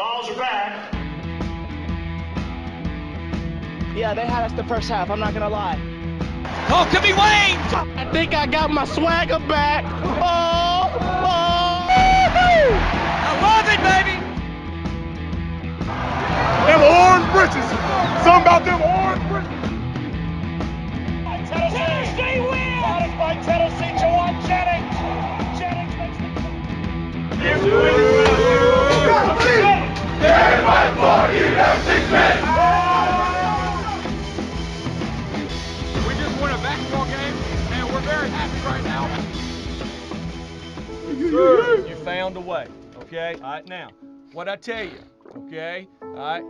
Vols are back. Yeah, they had us the first half, I'm not going to lie. Oh, could be Wayne! I think I got my swagger back. Oh! I love it, baby! Them orange britches. Something about them orange britches. Tennessee wins! Got it by Tennessee, Jawan Jennings. Jennings makes the We just won a basketball game, and we're very happy right now. Sir, you found a way, okay? All right, now, what I tell you, okay? All right,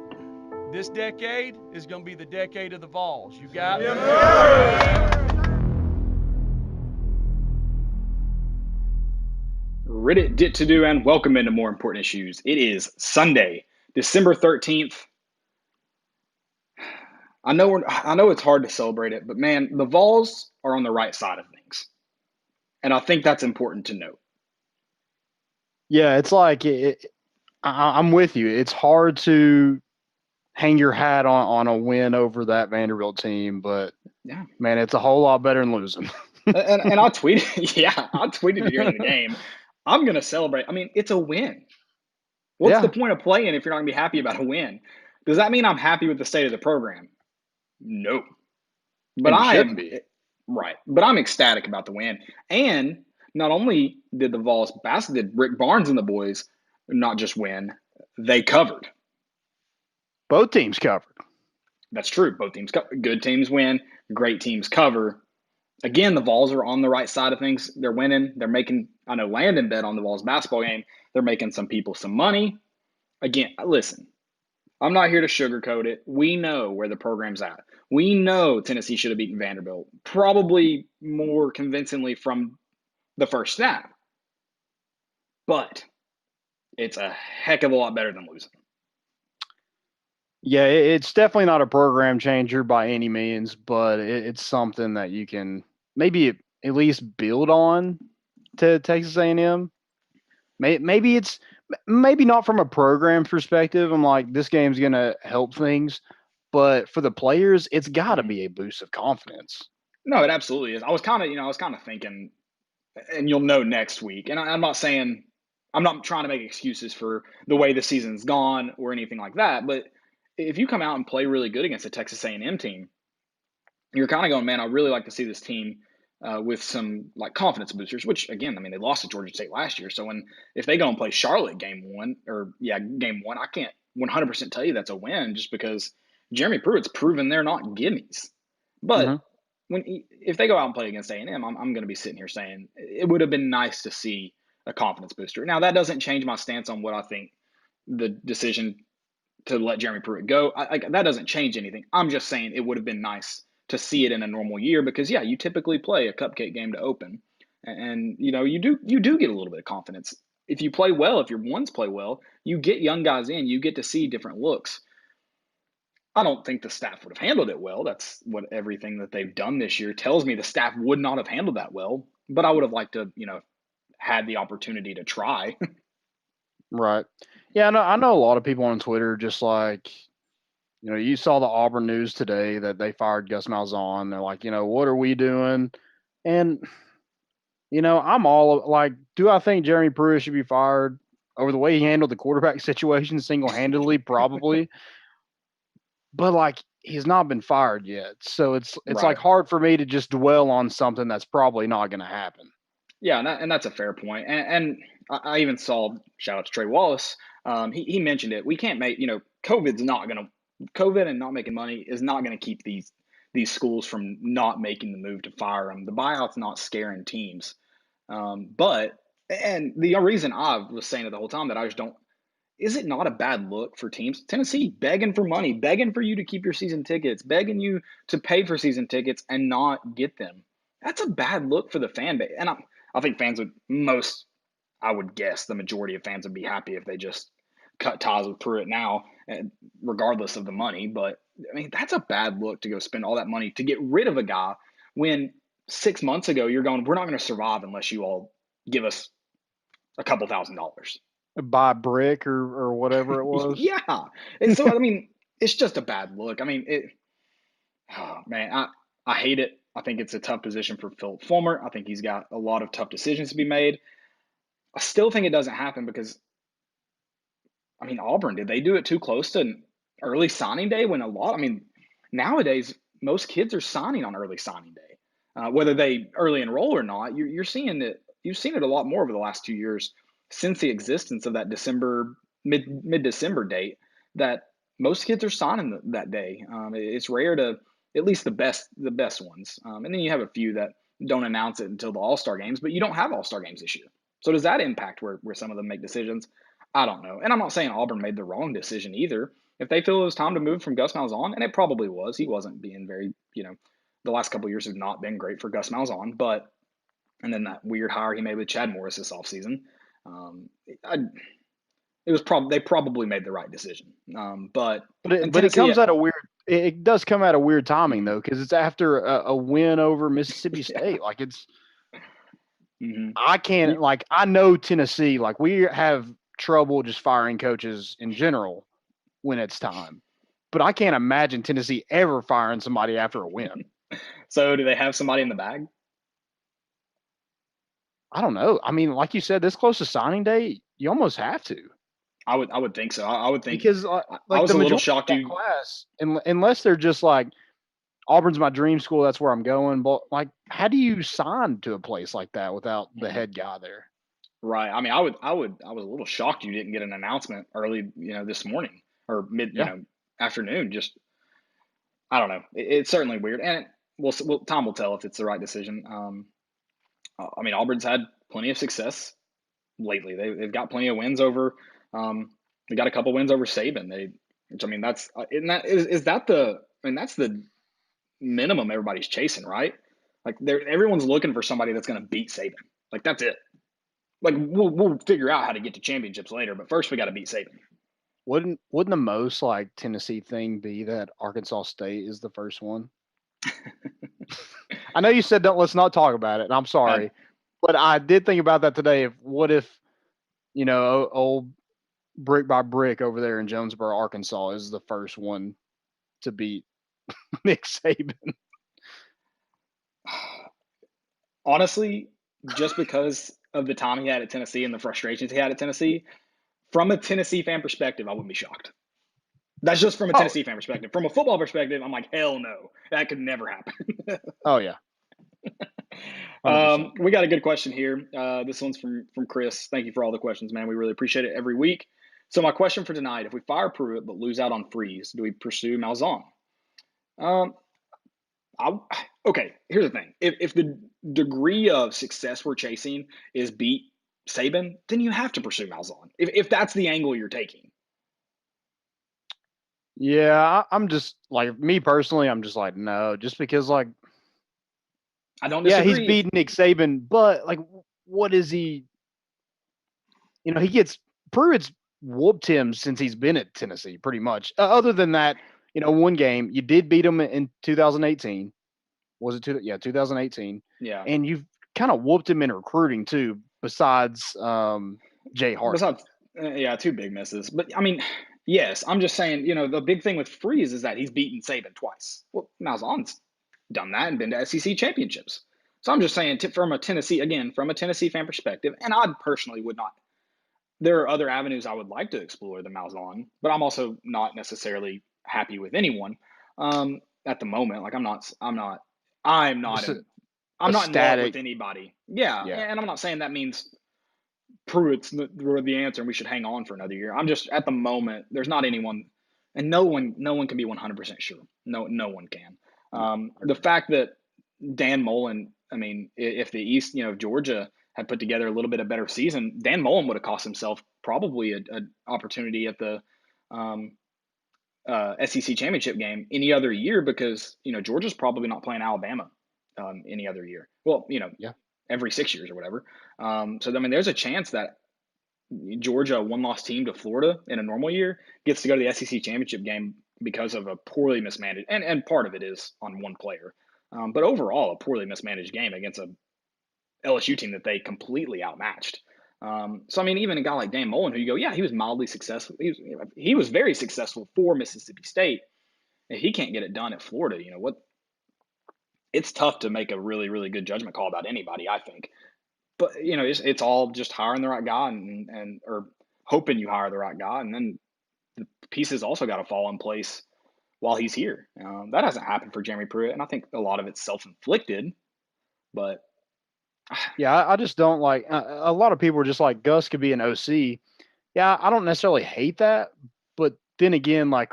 this decade is going to be the decade of the Vols. You got it? Yes, sir! Reddit dit to do and welcome into More Important Issues. It is Sunday, December 13th. I know it's hard to celebrate it, but man, the Vols are on the right side of things. And I think that's important to note. Yeah, it's like I'm with you. It's hard to hang your hat on a win over that Vanderbilt team, but yeah, man, it's a whole lot better than losing. and I tweeted during the game. I'm going to celebrate. I mean, it's a win. What's the point of playing if you're not going to be happy about a win? Does that mean I'm happy with the state of the program? No. But I shouldn't be. Right. But I'm ecstatic about the win. And not only did the Vols did Rick Barnes and the boys not just win, they covered. Both teams covered. That's true. Both teams covered. Good teams win. Great teams cover. Again, the Vols are on the right side of things. They're winning. They're making, I know Landon bet on the Vols basketball game. They're making some people some money. Again, listen, I'm not here to sugarcoat it. We know where the program's at. We know Tennessee should have beaten Vanderbilt, probably more convincingly from the first snap. But it's a heck of a lot better than losing. Yeah, it's definitely not a program changer by any means, but it's something that you can maybe at least build on to Texas A&M. Maybe it's not from a program perspective. I'm like, this game's going to help things. But for the players, it's got to be a boost of confidence. No, it absolutely is. I was kind of thinking, and you'll know next week. And I'm not saying, I'm not trying to make excuses for the way the season's gone or anything like that. But if you come out and play really good against a Texas A&M team, you're kind of going, man, I really like to see this team with some like confidence boosters. Which again, I mean, they lost to Georgia State last year. So if they go and play Charlotte game one, I can't 100% tell you that's a win just because Jeremy Pruitt's proven they're not gimmies. But if they go out and play against A&M, I'm going to be sitting here saying it would have been nice to see a confidence booster. Now, that doesn't change my stance on what I think the decision to let Jeremy Pruitt go. That doesn't change anything. I'm just saying it would have been nice to see it in a normal year because, yeah, you typically play a cupcake game to open. And you do get a little bit of confidence. If you play well, if your ones play well, you get young guys in, you get to see different looks. I don't think the staff would have handled it well. That's what everything that they've done this year tells me. The staff would not have handled that well, but I would have liked to, had the opportunity to try. Right. Yeah, I know a lot of people on Twitter just like, you saw the Auburn news today that they fired Gus Malzahn. They're like, what are we doing? And, I'm all like, do I think Jeremy Pruitt should be fired over the way he handled the quarterback situation single-handedly? Probably. But like, he's not been fired yet. So it's Right. like hard for me to just dwell on something that's probably not going to happen. Yeah, and that's a fair point. And I even saw, shout out to Trey Wallace, he mentioned it. We can't make, COVID and not making money is not going to keep these schools from not making the move to fire them. The buyout's not scaring teams. But the reason I was saying it the whole time that I just don't, is it not a bad look for teams? Tennessee begging for money, begging for you to keep your season tickets, begging you to pay for season tickets and not get them. That's a bad look for the fan base. And I think fans I would guess the majority of fans would be happy if they just cut ties with Pruitt now, regardless of the money. But, I mean, that's a bad look to go spend all that money to get rid of a guy when 6 months ago you're going, we're not going to survive unless you all give us a couple $1,000s. Buy brick or whatever it was. Yeah. And so, I mean, it's just a bad look. I mean, oh, man, I hate it. I think it's a tough position for Philip Fulmer. I think he's got a lot of tough decisions to be made. I still think it doesn't happen because, I mean, Auburn, did they do it too close to an early signing day when I mean, nowadays, most kids are signing on early signing day. Whether they early enroll or not, you're seeing it. You've seen it a lot more over the last 2 years since the existence of that mid December date. That most kids are signing that day. It's rare to at least the best ones, and then you have a few that don't announce it until the All Star games. But you don't have All Star games this year, so does that impact where some of them make decisions? I don't know, and I'm not saying Auburn made the wrong decision either. If they feel it was time to move from Gus Malzahn, and it probably was, he wasn't being very, the last couple of years have not been great for Gus Malzahn, but and then that weird hire he made with Chad Morris this offseason, um, it was probably they probably made the right decision. But it comes out of weird. It does come out of weird timing though, because it's after a win over Mississippi State. Yeah. Like it's, Mm-hmm. I can't like I know Tennessee. Like we have trouble just firing coaches in general when it's time, but I can't imagine Tennessee ever firing somebody after a win. So do they have somebody in the bag? I don't know. I mean, like you said, this close to signing day, you almost have to. I would think so. I would think Because I like was the a little majority of shocked that you. class, unless they're just like Auburn's my dream school, that's where I'm going. But like, how do you sign to a place like that without the head guy there? Right. I mean, I was a little shocked you didn't get an announcement early, this morning or mid, Yeah, afternoon. Just I don't know. It's certainly weird, and time will tell if it's the right decision. I mean, Auburn's had plenty of success lately. They've got plenty of wins over. They got a couple wins over Saban. Which I mean, that's isn't that is that the I mean that's the minimum everybody's chasing, right? Like everyone's looking for somebody that's going to beat Saban. Like that's it. Like we'll figure out how to get to championships later, but first we got to beat Saban. wouldn't the most like Tennessee thing be that Arkansas State is the first one? I know you said don't let's not talk about it, and I'm sorry, but I did think about that today. What if old brick by brick over there in Jonesboro, Arkansas, is the first one to beat Nick Saban? Honestly, just because of the time he had at Tennessee and the frustrations he had at Tennessee, from a Tennessee fan perspective, I wouldn't be shocked. That's just from a Tennessee fan perspective. From a football perspective, I'm like, hell no, that could never happen. Oh yeah. 100%. We got a good question here. This one's from Chris. Thank you for all the questions, man. We really appreciate it every week. So my question for tonight: if we fire Pruitt but lose out on Freeze, do we pursue Malzahn? Okay. Here's the thing: if the degree of success we're chasing is beat Saban, then you have to pursue Malzahn. If that's the angle you're taking. Yeah, I'm just like me personally. I'm just like no, just because like I don't yeah, disagree. he's beaten Nick Saban, but like what is he? He gets Pruitt's whooped him since he's been at Tennessee, pretty much. Other than that, one game you did beat him in 2018. Was it 2018? Yeah. And you've kind of whooped him in recruiting too, besides Jay Hart. Besides, two big misses. But I mean, yes, I'm just saying. The big thing with Freeze is that he's beaten Saban twice. Well, Malzahn's done that and been to SEC championships. So I'm just saying, from a Tennessee fan perspective, and I personally would not. There are other avenues I would like to explore than Malzahn, but I'm also not necessarily happy with anyone at the moment. Like I'm not in love with anybody. Yeah, and I'm not saying that means Pruitt's the answer and we should hang on for another year. I'm just at the moment there's not anyone, and no one can be 100% sure. No one can. The fact that Dan Mullen, I mean, if the East, if Georgia had put together a little bit of better season, Dan Mullen would have cost himself probably an opportunity at the SEC championship game any other year because Georgia's probably not playing Alabama any other year. Well, every 6 years or whatever. So I mean, there's a chance that Georgia, a one-loss team to Florida in a normal year, gets to go to the SEC championship game because of a poorly mismanaged, and part of it is on one player. But overall, a poorly mismanaged game against a LSU team that they completely outmatched. So I mean, even a guy like Dan Mullen, who you go, yeah, he was mildly successful. He was very successful for Mississippi State. And he can't get it done at Florida. You know what? It's tough to make a really, really good judgment call about anybody, I think. But you know, it's all just hiring the right guy and or hoping you hire the right guy, and then the pieces also got to fall in place while he's here. That hasn't happened for Jeremy Pruitt, and I think a lot of it's self-inflicted. But Yeah, I just don't like. A lot of people are just like Gus could be an OC. Yeah, I don't necessarily hate that, but then again, like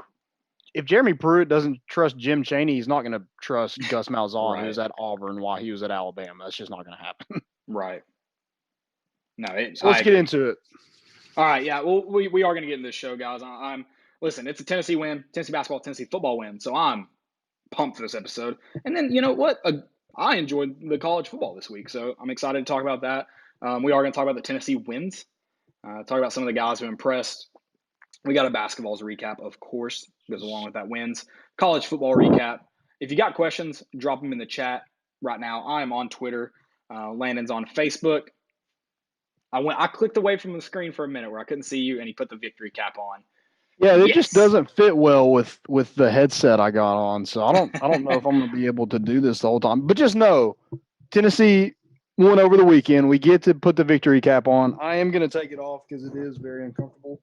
if Jeremy Pruitt doesn't trust Jim Chaney, he's not going to trust Gus Malzahn, Right. who's at Auburn while he was at Alabama. That's just not going to happen. right, no. So let's get into it. All right, yeah. Well, we are going to get into this show, guys. I'm listen. It's a Tennessee win, Tennessee basketball, Tennessee football win. So I'm pumped for this episode. And then you know what? I enjoyed the college football this week, so I'm excited to talk about that. We are going to talk about the Tennessee wins. Talk about some of the guys who impressed. We got a BasketVols recap, of course, goes along with that wins. College football recap. If you got questions, drop them in the chat right now. I am on Twitter. Landon's on Facebook. I clicked away from the screen for a minute where I couldn't see you, and he put the victory cap on. Yeah, it just doesn't fit well with the headset I got on. So I don't know if I'm going to be able to do this the whole time. But just know, Tennessee won over the weekend. We get to put the victory cap on. I am going to take it off because it is very uncomfortable.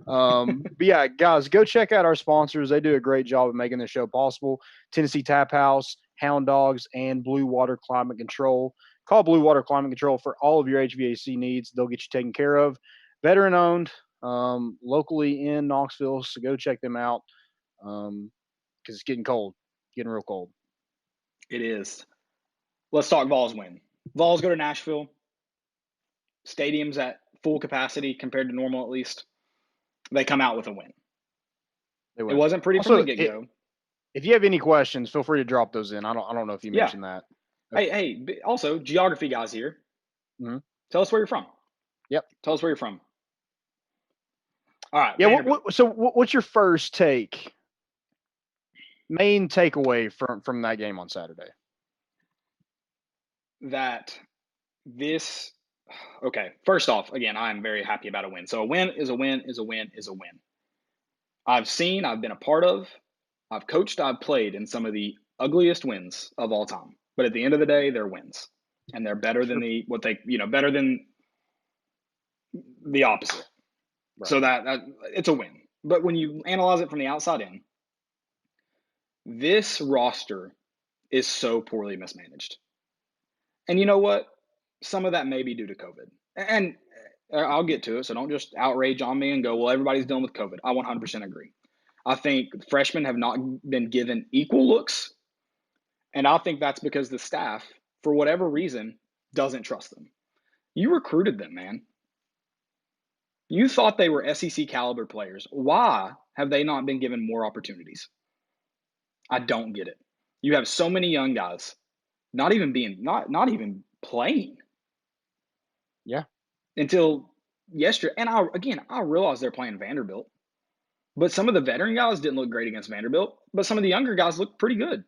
But yeah, guys, go check out our sponsors. They do a great job of making this show possible. Tennessee Tap House, Hound Dogs, and Blue Water Climate Control. Call Blue Water Climate Control for all of your HVAC needs. They'll get you taken care of. Veteran owned, locally in Knoxville. So go check them out because it's getting cold, getting real cold. It is. Let's talk Vols win. Vols go to Nashville. Stadium's at full capacity compared to normal, at least. They come out with a win. It wasn't pretty from the get-go. If you have any questions, feel free to drop those in. I don't know if you mentioned that. Hey, also, geography guys here. Mm-hmm. Tell us where you're from. Yep. Tell us where you're from. All right. Yeah. What's your first main takeaway from that game on Saturday? Okay. First off, again, I'm very happy about a win. So a win is a win is a win is a win. I've been a part of, I've coached, I've played in some of the ugliest wins of all time. But at the end of the day, they're wins. And they're better than better than the opposite. Right. So that it's a win. But when you analyze it from the outside in, this roster is so poorly mismanaged. And you know what? Some of that may be due to COVID. And I'll get to it, so don't just outrage on me and go, well, everybody's dealing with COVID. I 100% agree. I think freshmen have not been given equal looks. And I think that's because the staff, for whatever reason, doesn't trust them. You recruited them, man. You thought they were SEC caliber players. Why have they not been given more opportunities? I don't get it. You have so many young guys not even playing. Yeah. Until yesterday. And I realize they're playing Vanderbilt. But some of the veteran guys didn't look great against Vanderbilt. But some of the younger guys looked pretty good.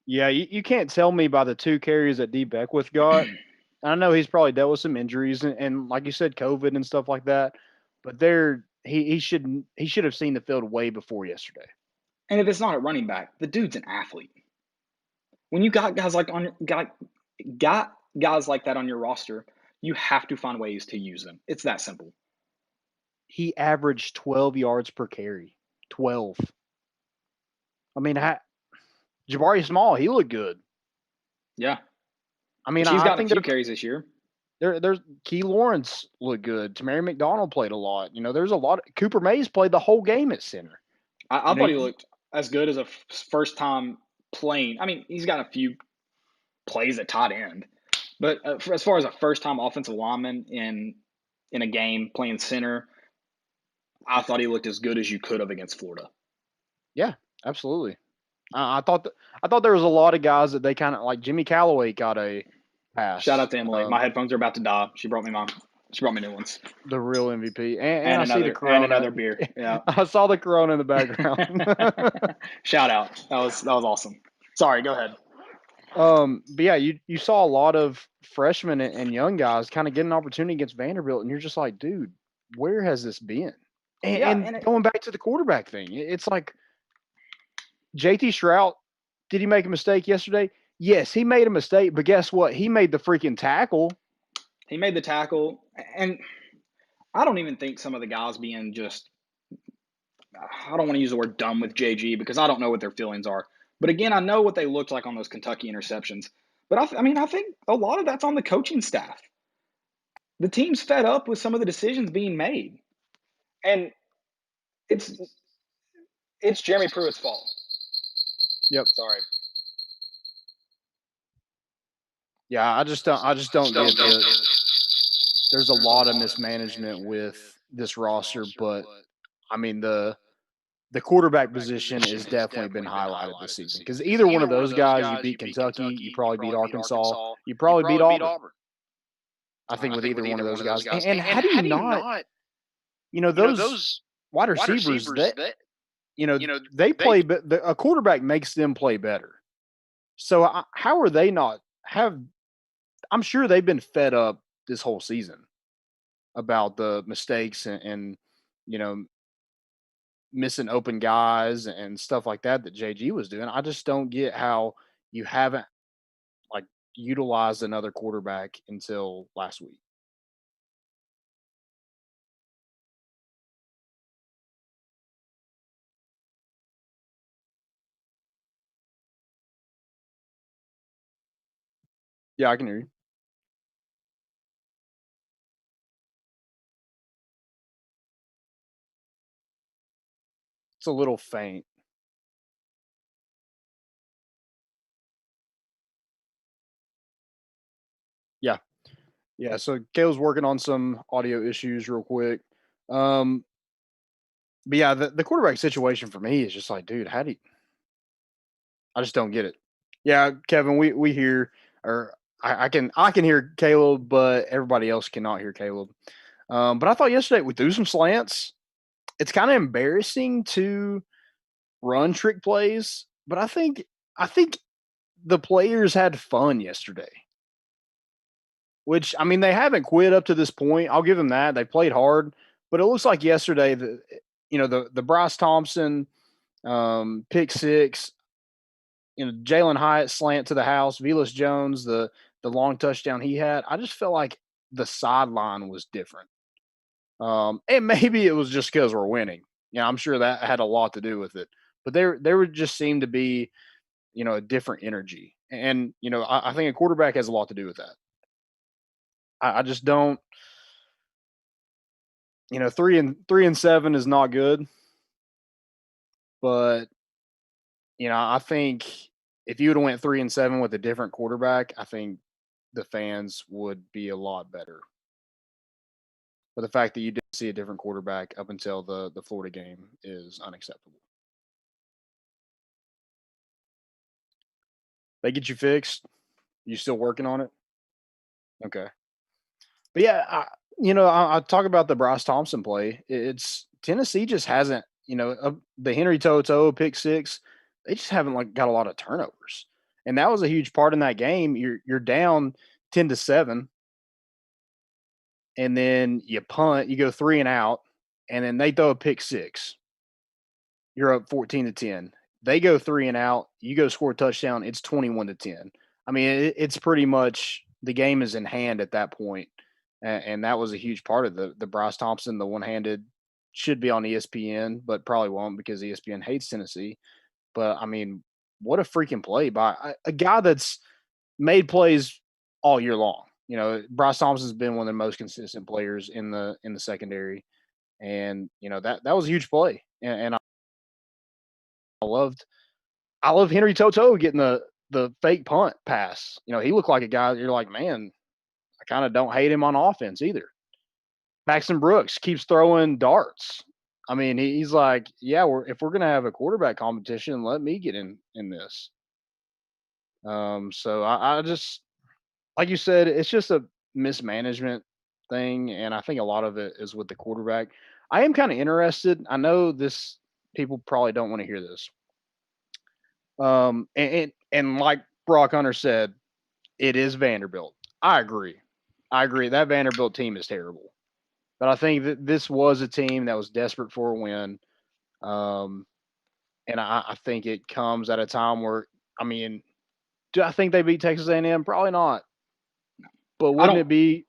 Yeah, you can't tell me by the 2 carries that D. Beckwith got. I know he's probably dealt with some injuries and like you said, COVID and stuff like that. But he should have seen the field way before yesterday. And if it's not a running back, the dude's an athlete. When you got guys like guys like that on your roster, you have to find ways to use them. It's that simple. He averaged 12 yards per carry. 12. I mean, Jabari Small, he looked good. Yeah. I mean, he's got a few carries this year. There's Key Lawrence looked good. Tamari McDonald played a lot. There's a lot. Cooper Mays played the whole game at center. I thought he looked as good as a first time playing. I mean, he's got a few plays at tight end, but as far as a first time offensive lineman in a game playing center, I thought he looked as good as you could have against Florida. Yeah, absolutely. I thought there was a lot of guys that they kind of like. Jimmy Callaway got a pass. Shout out to Emily. My headphones are about to die. She brought me new ones. The real MVP. And I see the Corona. And another beer. Yeah. I saw the Corona in the background. Shout out. That was awesome. Sorry, go ahead. But yeah, you saw a lot of freshmen and young guys kind of get an opportunity against Vanderbilt, and you're just like, dude, where has this been? Yeah, And and going back to the quarterback thing, it's like JT Shrout, did he make a mistake yesterday? Yes, he made a mistake, but guess what? He made the freaking tackle. he made the tackle, and I don't even think some of the guys being just, I don't want to use the word dumb with JG because I don't know what their feelings are. But again, I know what they looked like on those Kentucky interceptions. But I think a lot of that's on the coaching staff. The team's fed up with some of the decisions being made, and it's it's Jeremy Pruitt's fault. Yep. Sorry. Yeah, I just don't get that. There's a lot of mismanagement with this roster, but I mean the quarterback position has definitely been highlighted this season because either one of those guys, you beat Kentucky, you probably beat Arkansas, you probably beat Auburn. I think with either one of those guys. And how do you not, those wide receivers that, they play, but a quarterback makes them play better. So how are they not I'm sure they've been fed up this whole season about the mistakes and you know, missing open guys and stuff like that JG was doing. I just don't get how you haven't like utilized another quarterback until last week. Yeah, I can hear you. It's a little faint. Yeah. Yeah. So Kale's working on some audio issues real quick. Um, but yeah, the quarterback situation for me is just like, dude, how do you, I just don't get it. Yeah, Kevin, we hear or I can hear Caleb, but everybody else cannot hear Caleb. But I thought yesterday we threw some slants. It's kind of embarrassing to run trick plays, but I think the players had fun yesterday. Which I mean, they haven't quit up to this point. I'll give them that. They played hard, but it looks like yesterday the Bryce Thompson pick six, Jalen Hyatt slant to the house, Velas Jones the long touchdown he had. I just felt like the sideline was different. And maybe it was just because we're winning. Yeah, I'm sure that had a lot to do with it. But there would just seem to be, a different energy. And, I think a quarterback has a lot to do with that. I just don't, 3-7 is not good. But, I think if you would have went 3-7 with a different quarterback, I think the fans would be a lot better. But the fact that you didn't see a different quarterback up until the Florida game is unacceptable. They get you fixed. You still working on it? Okay. But yeah, I talk about the Bryce Thompson play. It's Tennessee just hasn't, the Henry Toto pick six. They just haven't got a lot of turnovers, and that was a huge part in that game. You're down 10-7, and then you punt, you go 3-and-out, and then they throw a pick six. You're up 14-10. They go 3-and-out, you go score a touchdown. It's 21-10. I mean, it's pretty much the game is in hand at that point. And that was a huge part of the Bryce Thompson, the one-handed, should be on ESPN, but probably won't because ESPN hates Tennessee. But I mean, what a freaking play by a guy that's made plays all year long. Bryce Thompson's been one of the most consistent players in the secondary, and that was a huge play. And I love Henry Toto getting the fake punt pass. He looked like a guy you're like, man, I kind of don't hate him on offense either. Maxon Brooks keeps throwing darts. I mean, he's like, yeah, if we're gonna have a quarterback competition, let me get in this. So I just like you said, it's just a mismanagement thing, and I think a lot of it is with the quarterback. I am kind of interested. I know this people probably don't want to hear this. And like Brock Hunter said, it is Vanderbilt. I agree. That Vanderbilt team is terrible. But I think that this was a team that was desperate for a win. And I think it comes at a time where, I mean, do I think they beat Texas A&M? Probably not. But wouldn't it be?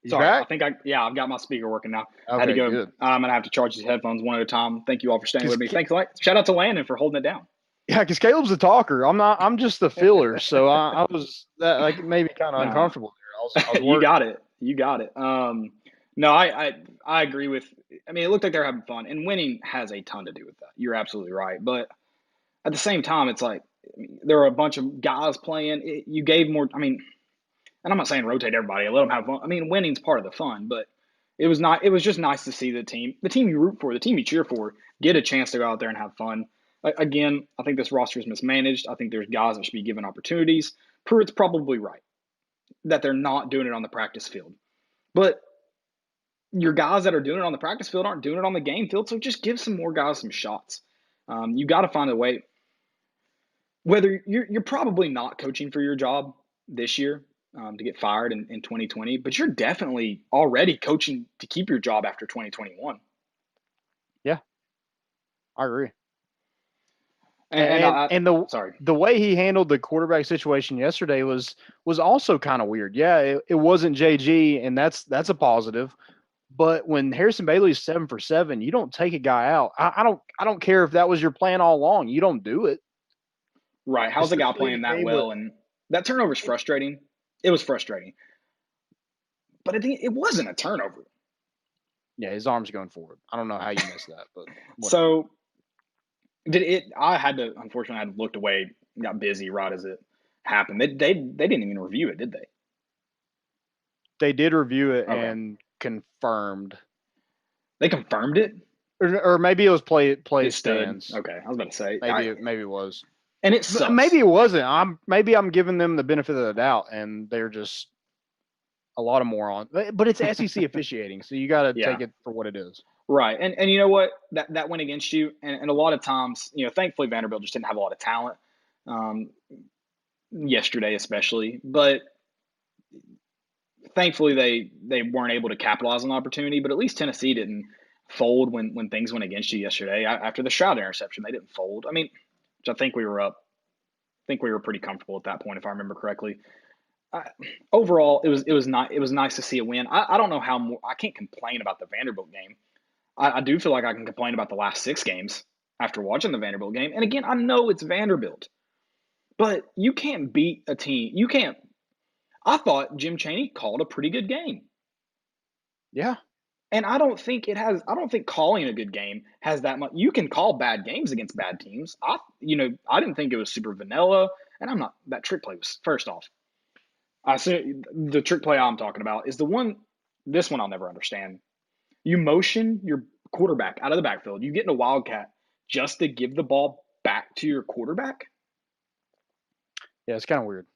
Sorry, back? I think I've got my speaker working now. Okay, I had to go. good. I'm gonna have to charge these headphones one at a time. Thank you all for staying with me. Thanks, shout out to Landon for holding it down. Yeah, because Caleb's the talker. I'm not. I'm just the filler. So I was that like maybe kind of uncomfortable there. I was You got it. You got it. No, I agree with. I mean, it looked like they're having fun, and winning has a ton to do with that. You're absolutely right. But at the same time, it's like there are a bunch of guys playing. You gave more. I mean, and I'm not saying rotate everybody. Let them have fun. I mean, winning's part of the fun, but it was not. It was just nice to see the team you root for, the team you cheer for, get a chance to go out there and have fun. Again, I think this roster is mismanaged. I think there's guys that should be given opportunities. Pruitt's probably right that they're not doing it on the practice field, but your guys that are doing it on the practice field aren't doing it on the game field. So just give some more guys some shots. You got to find a way. Whether you're probably not coaching for your job this year to get fired in 2020, but you're definitely already coaching to keep your job after 2021. Yeah, I agree. And the way he handled the quarterback situation yesterday was also kind of weird. Yeah, it wasn't JG, and that's a positive. But when Harrison Bailey's 7 for 7, you don't take a guy out. I don't care if that was your plan all along. You don't do it. Right. How's the guy playing that well? And that turnover is frustrating. It was frustrating. But I think it wasn't a turnover. Yeah, his arm's going forward. I don't know how you missed that, but whatever. So unfortunately I had looked away, got busy right as it happened. They didn't even review it, did they? They did review it and confirmed. They confirmed it? Or maybe it was play stands. Okay, I was about to say maybe it was. And it sucks. Maybe it wasn't. I'm giving them the benefit of the doubt, and they're just a lot of morons. But it's SEC officiating, so you got to take it for what it is. Right, and you know what? That went against you, and a lot of times, thankfully Vanderbilt just didn't have a lot of talent yesterday, especially. But thankfully they weren't able to capitalize on the opportunity. But at least Tennessee didn't fold when things went against you yesterday. After the Stroud interception, they didn't fold. I mean, which I think we were up. I think we were pretty comfortable at that point, if I remember correctly. Overall, it was nice to see a win. I don't know how more. I can't complain about the Vanderbilt game. I do feel like I can complain about the last 6 games after watching the Vanderbilt game. And again, I know it's Vanderbilt, but you can't beat a team. You can't. I thought Jim Chaney called a pretty good game. Yeah. And I don't think calling a good game has that much. You can call bad games against bad teams. I didn't think it was super vanilla. And that trick play was, first off, the trick play I'm talking about is this one I'll never understand. You motion your quarterback out of the backfield. You get in a wildcat just to give the ball back to your quarterback. Yeah, it's kind of weird.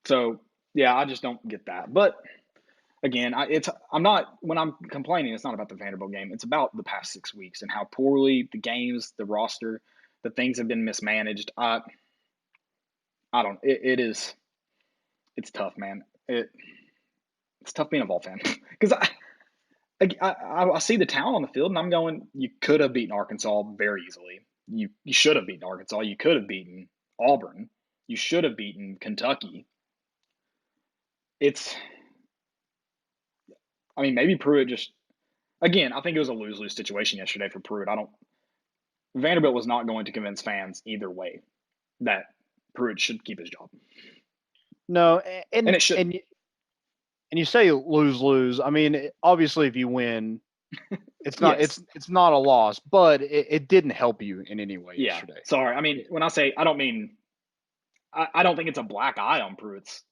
So, yeah, I just don't get that. But again, when I'm complaining, it's not about the Vanderbilt game. It's about the past 6 weeks and how poorly the games, the roster, the things have been mismanaged. It's tough, man. It's tough being a Vol fan because I see the talent on the field and I'm going, you could have beaten Arkansas very easily. You should have beaten Arkansas. You could have beaten Auburn. You should have beaten Kentucky. Maybe Pruitt again, I think it was a lose-lose situation yesterday for Pruitt. Vanderbilt was not going to convince fans either way that Pruitt should keep his job. No, and it should. And you say lose-lose. I mean, obviously, if you win, it's not it's not a loss, but it didn't help you in any way yesterday. Sorry. I mean, when I say I don't mean I don't think it's a black eye on Pruitt's.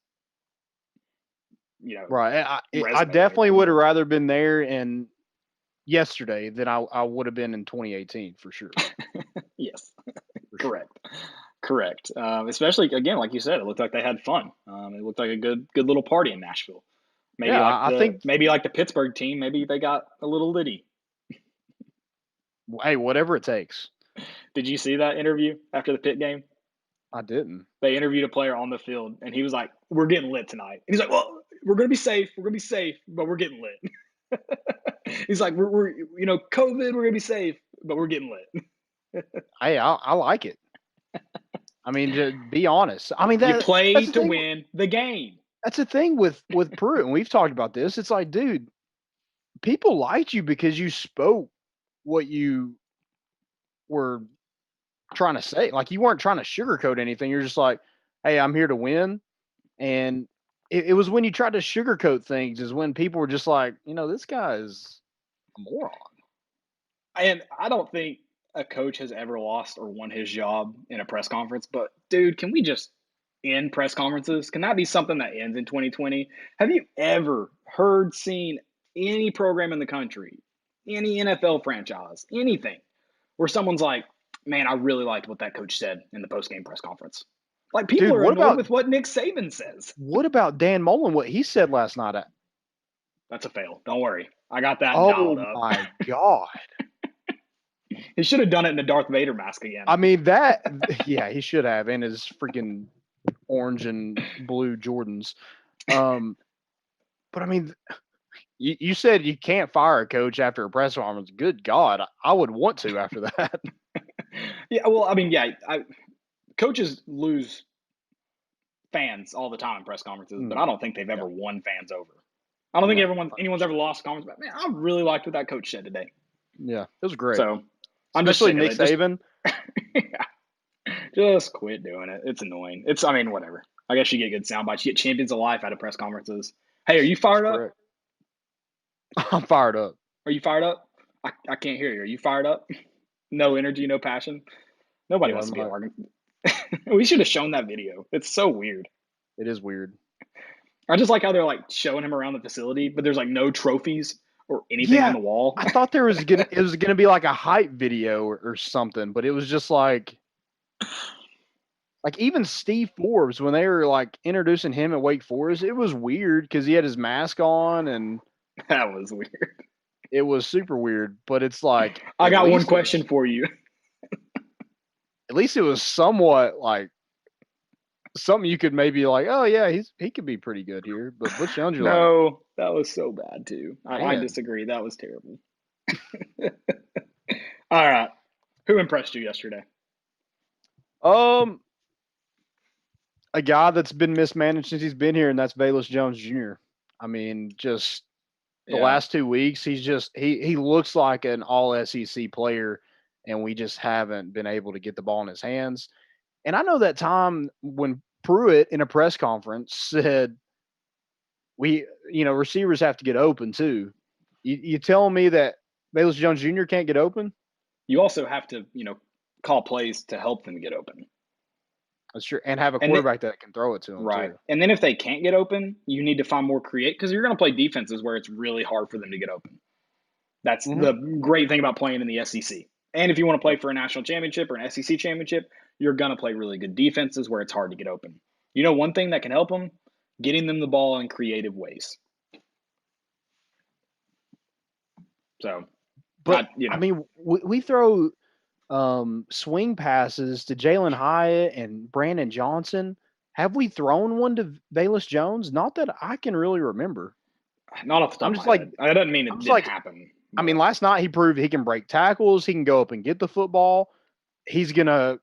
Right. I definitely would have rather been there in yesterday than I would have been in 2018 for sure. Yes. Correct. Especially again, like you said, it looked like they had fun. It looked like a good little party in Nashville. Maybe like the Pittsburgh team, maybe they got a little litty. Hey, whatever it takes. Did you see that interview after the Pitt game? I didn't. They interviewed a player on the field, and he was like, "We're getting lit tonight." And he's like, "Well, we're gonna be safe. We're gonna be safe, but we're getting lit." He's like, "We're COVID. We're gonna be safe, but we're getting lit." Hey, I like it. I mean, to be honest. I mean, You that's play the to thing. win the game. That's the thing with Pruitt, and we've talked about this. It's like, dude, people liked you because you spoke what you were trying to say. Like, you weren't trying to sugarcoat anything. You're just like, hey, I'm here to win. And it was when you tried to sugarcoat things is when people were just like, this guy is a moron. And I don't think a coach has ever lost or won his job in a press conference. But dude, can we just end press conferences? Can that be something that ends in 2020? Have you ever heard, seen any program in the country, any NFL franchise, anything where someone's like, man, I really liked what that coach said in the post-game press conference? Like, people Dude, are annoyed with what Nick Saban says. what about Dan Mullen, what he said last night? That's a fail. Don't worry. I got that Oh dialed up. my God. He should have done it in the Darth Vader mask again. I mean, yeah, he should have, in his freaking orange and blue Jordans. But I mean, you said you can't fire a coach after a press conference. Good God, I would want to after that. Yeah, well, I mean, coaches lose fans all the time in press conferences, but I don't think they've ever won fans over. I don't think anyone's ever lost a conference. But man, I really liked what that coach said today. Yeah, it was great. So I'm Especially just Nick Saban. Just quit doing it. It's annoying. I mean, whatever. I guess you get good sound bites. You get champions of life out of press conferences. Hey, are you fired up? Correct. I'm fired up. Are you fired up? I can't hear you. Are you fired up? No energy, no passion. Nobody wants to be arguing. We should have shown that video. It's so weird. It is weird. I just like how they're like showing him around the facility, but there's like no trophies or anything on the wall. I thought it was gonna be like a hype video or something, but it was just like even Steve Forbes, when they were like introducing him at Wake Forest, it was weird because he had his mask on, and that was weird. It was super weird, but it's like, I got one question for you. At least it was somewhat like something you could maybe like, oh yeah, he could be pretty good here. But Butch Jones, you're no, that was so bad too. I disagree. That was terrible. All right, who impressed you yesterday? A guy that's been mismanaged since he's been here, and that's Velus Jones Jr. I mean, just the last 2 weeks, he's just he looks like an all SEC player, and we just haven't been able to get the ball in his hands. And I know that time when Pruitt in a press conference said, receivers have to get open too. You telling me that Velus Jones Jr. can't get open? You also have to, call plays to help them get open. That's true. And have a quarterback that can throw it to them. Right. Too. And then if they can't get open, you need to find more because you're going to play defenses where it's really hard for them to get open. That's the great thing about playing in the SEC. And if you want to play for a national championship or an SEC championship, you're going to play really good defenses where it's hard to get open. You know, one thing that can help them? Getting them the ball in creative ways. So, but I mean, we throw swing passes to Jalen Hyatt and Brandon Johnson. Have we thrown one to Velus Jones? Not that I can really remember. Not off the top of my head. That doesn't mean it didn't happen. But. I mean, last night he proved he can break tackles. He can go up and get the football. He's going to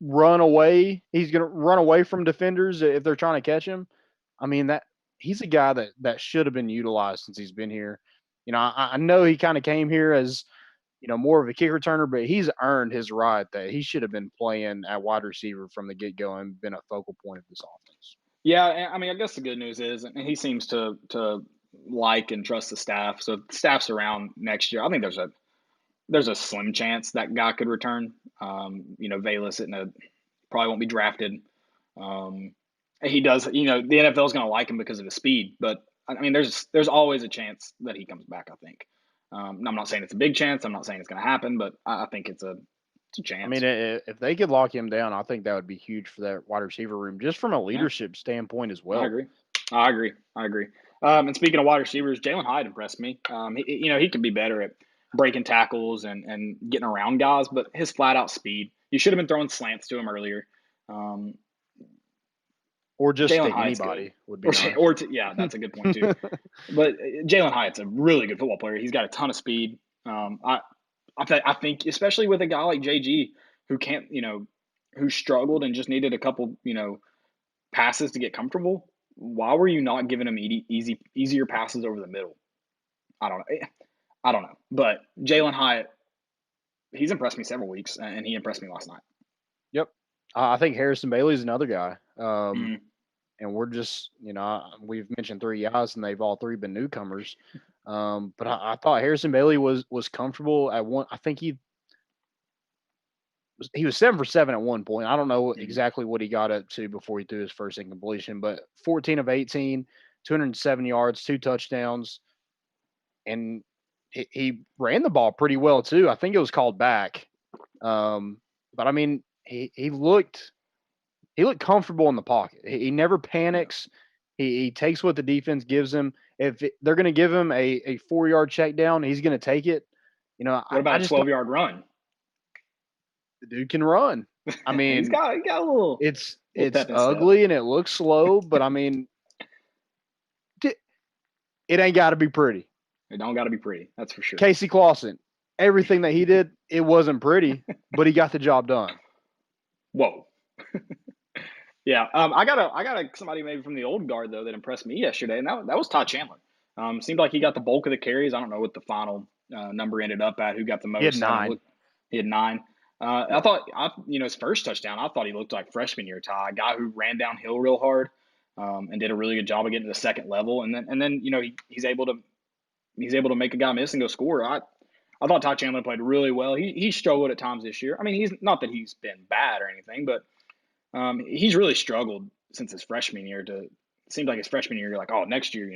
run away. He's going to run away from defenders if they're trying to catch him. I mean, he's a guy that should have been utilized since he's been here. I know he kind of came here as, more of a kick returner, but he's earned his right that he should have been playing at wide receiver from the get-go and been a focal point of this offense. Yeah, I mean, I guess the good news is, and he seems to like and trust the staff. So if the staff's around next year, I think there's a slim chance that guy could return. Velus probably won't be drafted. He does, the NFL is going to like him because of his speed, but I mean, there's always a chance that he comes back, I think. I'm not saying it's a big chance. I'm not saying it's going to happen, but I think it's a chance. I mean, if they could lock him down, I think that would be huge for that wide receiver room, just from a leadership standpoint as well. I agree. And speaking of wide receivers, Jalen Hyatt impressed me. He could be better at breaking tackles and getting around guys, but his flat out speed. You should have been throwing slants to him earlier. Or just Jalen stick Hyatt's anybody good. would be nice. Yeah, that's a good point too. But Jalen Hyatt's a really good football player. He's got a ton of speed. I think especially with a guy like JG who can't, who struggled and just needed a couple, passes to get comfortable. Why were you not giving him easier passes over the middle? I don't know. I don't know. But Jalen Hyatt, he's impressed me several weeks, and he impressed me last night. Yep. I think Harrison Bailey's another guy. Mhm. And we're just, we've mentioned 3 guys, and they've all 3 been newcomers. But I thought Harrison Bailey was comfortable at one. I think he was 7 for 7 at one point. I don't know exactly what he got up to before he threw his first incompletion, but 14 of 18, 207 yards, 2 touchdowns, and he ran the ball pretty well too. I think it was called back, but I mean, he looked comfortable in the pocket. He never panics. He takes what the defense gives him. If they're going to give him a 4-yard check down, he's going to take it. What about a 12-yard run? The dude can run. I mean, he's got a little. It's pep and ugly stuff. and it looks slow, but I mean, it ain't got to be pretty. It don't got to be pretty. That's for sure. Casey Clausen, everything that he did, it wasn't pretty, but he got the job done. Whoa. Yeah, I got somebody maybe from the old guard though that impressed me yesterday, and that was Todd Chandler. Seemed like he got the bulk of the carries. I don't know what the final number ended up at. Who got the most? He had 9. He had 9. I thought, his first touchdown, I thought he looked like freshman year Ty, a guy who ran downhill real hard, and did a really good job of getting to the second level, and then he's able to make a guy miss and go score. I thought Todd Chandler played really well. He struggled at times this year. I mean, he's not that he's been bad or anything, but he's really struggled since his freshman year. It seems like his freshman year, you're like, oh, next year,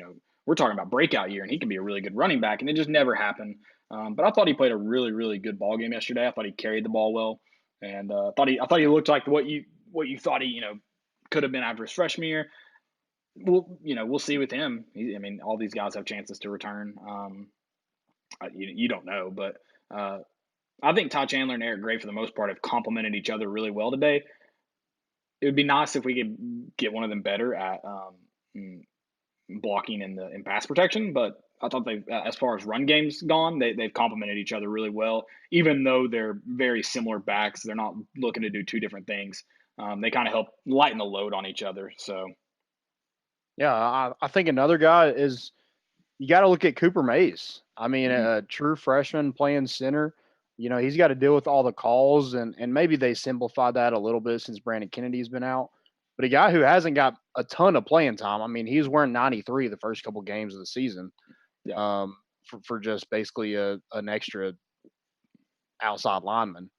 we're talking about breakout year, and he can be a really good running back, and it just never happened. But I thought he played a really, really good ball game yesterday. I thought he carried the ball well, and I thought he looked like what you thought he could have been after his freshman year. We'll see with him. All these guys have chances to return. You don't know, but I think Todd Chandler and Eric Gray, for the most part, have complemented each other really well today. It would be nice if we could get one of them better at blocking in pass protection, but I thought as far as run games gone, they've complemented each other really well. Even though they're very similar backs, they're not looking to do 2 different things. They kind of help lighten the load on each other. So, yeah, I think another guy is you got to look at Cooper Mays. I mean, a true freshman playing center. He's got to deal with all the calls, and maybe they simplified that a little bit since Brandon Kennedy's been out. But a guy who hasn't got a ton of playing time. I mean, he was wearing 93 the first couple games of the season, for just basically an extra outside lineman.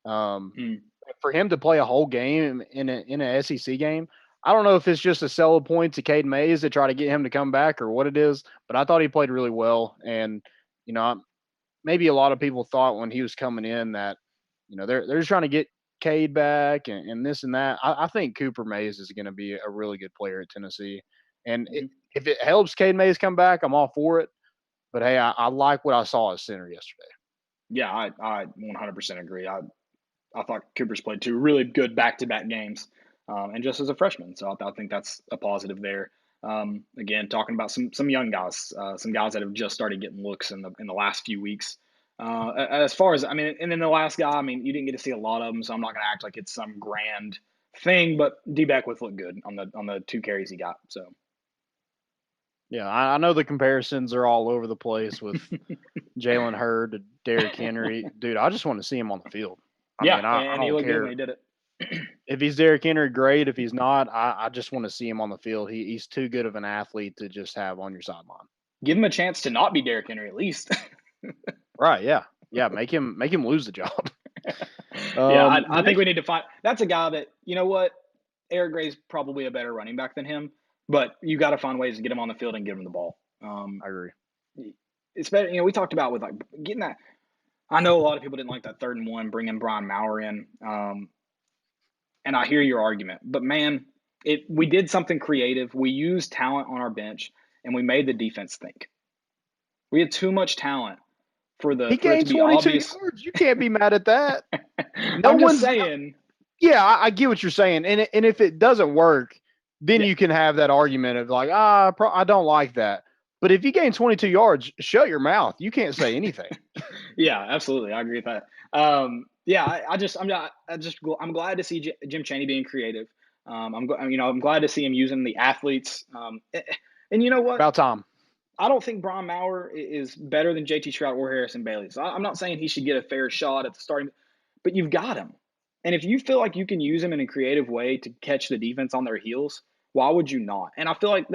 For him to play a whole game in an SEC game, I don't know if it's just a sell a point to Cade Mays to try to get him to come back or what it is, but I thought he played really well. And, maybe a lot of people thought when he was coming in that, they're just trying to get Cade back and this and that. I think Cooper Mays is going to be a really good player at Tennessee. And if it helps Cade Mays come back, I'm all for it. But, hey, I like what I saw as center yesterday. Yeah, I 100% agree. I thought Cooper's played 2 really good back-to-back games, and just as a freshman. So I think that's a positive there. Again, talking about some young guys, some guys that have just started getting looks in the last few weeks. As far as and then the last guy, you didn't get to see a lot of them, so I'm not going to act like it's some grand thing. But D Beckwith looked good on the 2 carries he got. So yeah, I know the comparisons are all over the place with Jalen Hurd to Derrick Henry. Dude, I just want to see him on the field. I and he don't looked good care. when he did it. If he's Derrick Henry, great. If he's not, I just want to see him on the field. He's too good of an athlete to just have on your sideline. Give him a chance to not be Derrick Henry at least. Right? Yeah. Make him lose the job. I think we need to find. That's a guy that Eric Gray's probably a better running back than him, but you got to find ways to get him on the field and give him the ball. I agree. It's better. We talked about with getting that. I know a lot of people didn't like that 3rd and 1, bringing Brian Maurer in. And I hear your argument, but man, we did something creative. We used talent on our bench, and we made the defense think. We had too much talent he gained 22 yards. You can't be mad at that. I'm just saying. Yeah, I get what you're saying, and if it doesn't work, then Yeah. you can have that argument of like, I don't like that. But if you gain 22 yards, shut your mouth. You can't say anything. Yeah, absolutely. I agree with that. Yeah, I'm glad to see Jim Chaney being creative. I'm glad to see him using the athletes. And you know what? About time. I don't think Brian Maurer is better than JT Trout or Harrison Bailey. So I'm not saying he should get a fair shot at the starting, but you've got him. And if you feel like you can use him in a creative way to catch the defense on their heels, why would you not? And I feel like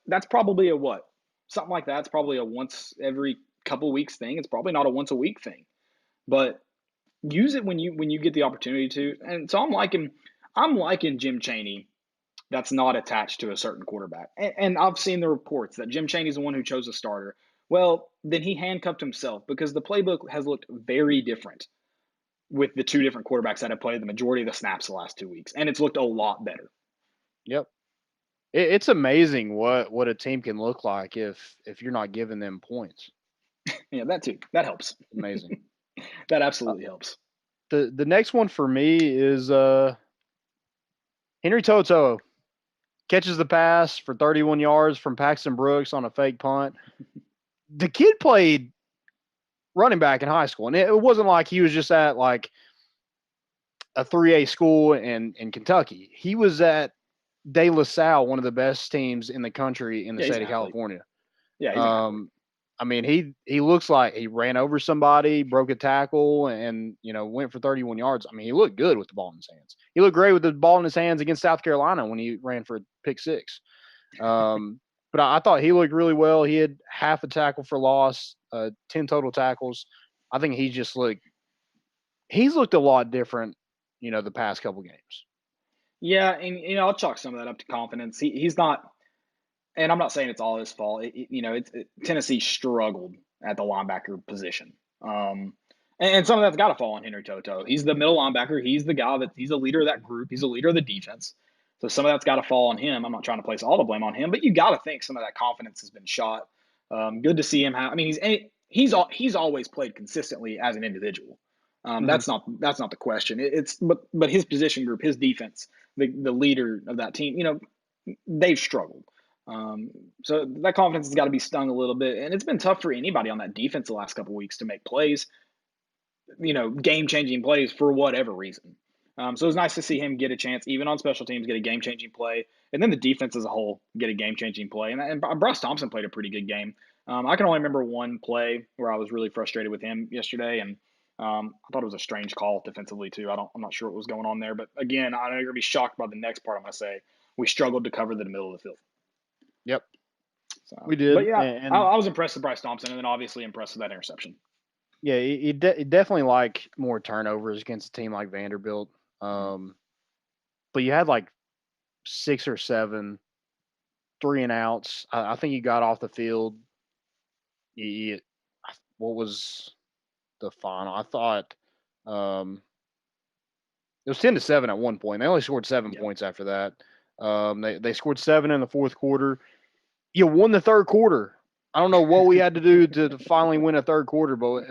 that's probably a what? Something like that's probably a once every couple weeks thing. It's probably not a once a week thing. But use it when you get the opportunity to. And so I'm liking Jim Chaney that's not attached to a certain quarterback. And I've seen the reports that Jim Chaney's the one who chose a starter. Well, then he handcuffed himself because the playbook has looked very different with the two different quarterbacks that have played the majority of the snaps the last 2 weeks, and it's looked a lot better. Yep. It's amazing what a team can look like if you're not giving them points. Yeah, that too. That helps. Amazing. That Uh, absolutely helps. the next one for me is Henry Toto catches the pass for 31 yards from Paxton Brooks on a fake punt. The kid played running back in high school, and it wasn't like he was just at like a 3A school in Kentucky. He was at De La Salle, one of the best teams in the country in the Yeah, he's state an of athlete. California. Yeah, he's an athlete. I mean, he looks like he ran over somebody, broke a tackle, and went for 31 yards. I mean, he looked good with the ball in his hands. He looked great with the ball in his hands against South Carolina when he ran for a pick six. But I thought he looked really well. He had half a tackle for loss, 10 total tackles. I think he's looked a lot different, the past couple games. Yeah, and I'll chalk some of that up to confidence. He's not, and I'm not saying it's all his fault. Tennessee struggled at the linebacker position. And some of that's got to fall on Henry Toto. He's the middle linebacker. He's the guy he's the leader of that group. He's the leader of the defense. So some of that's got to fall on him. I'm not trying to place all the blame on him, but you got to think some of that confidence has been shot. Good to see him. I mean, he's always played consistently as an individual. Mhm. That's not the question. But his position group, his defense, the leader of that team, they've struggled. So that confidence has got to be stung a little bit, and it's been tough for anybody on that defense the last couple of weeks to make plays, game-changing plays for whatever reason. So it was nice to see him get a chance, even on special teams, get a game-changing play, and then the defense as a whole get a game-changing play. And Bryce Thompson played a pretty good game. I can only remember one play where I was really frustrated with him yesterday, and I thought it was a strange call defensively too. I'm not sure what was going on there, but again, I know you're gonna be shocked by the next part I'm gonna say. We struggled to cover the middle of the field. Yep, So, we but did, yeah, I, and I was impressed with Bryce Thompson, and then obviously impressed with that interception. yeah, he definitely like more turnovers against a team like Vanderbilt. But you had like 6 or 7 3 and outs. I think he got off the field. He, what was the final? I thought it was 10-7 at one point. They only scored 7 points after that. They scored 7 in the fourth quarter. You won the third quarter. I don't know what we had to do to finally win a third quarter, but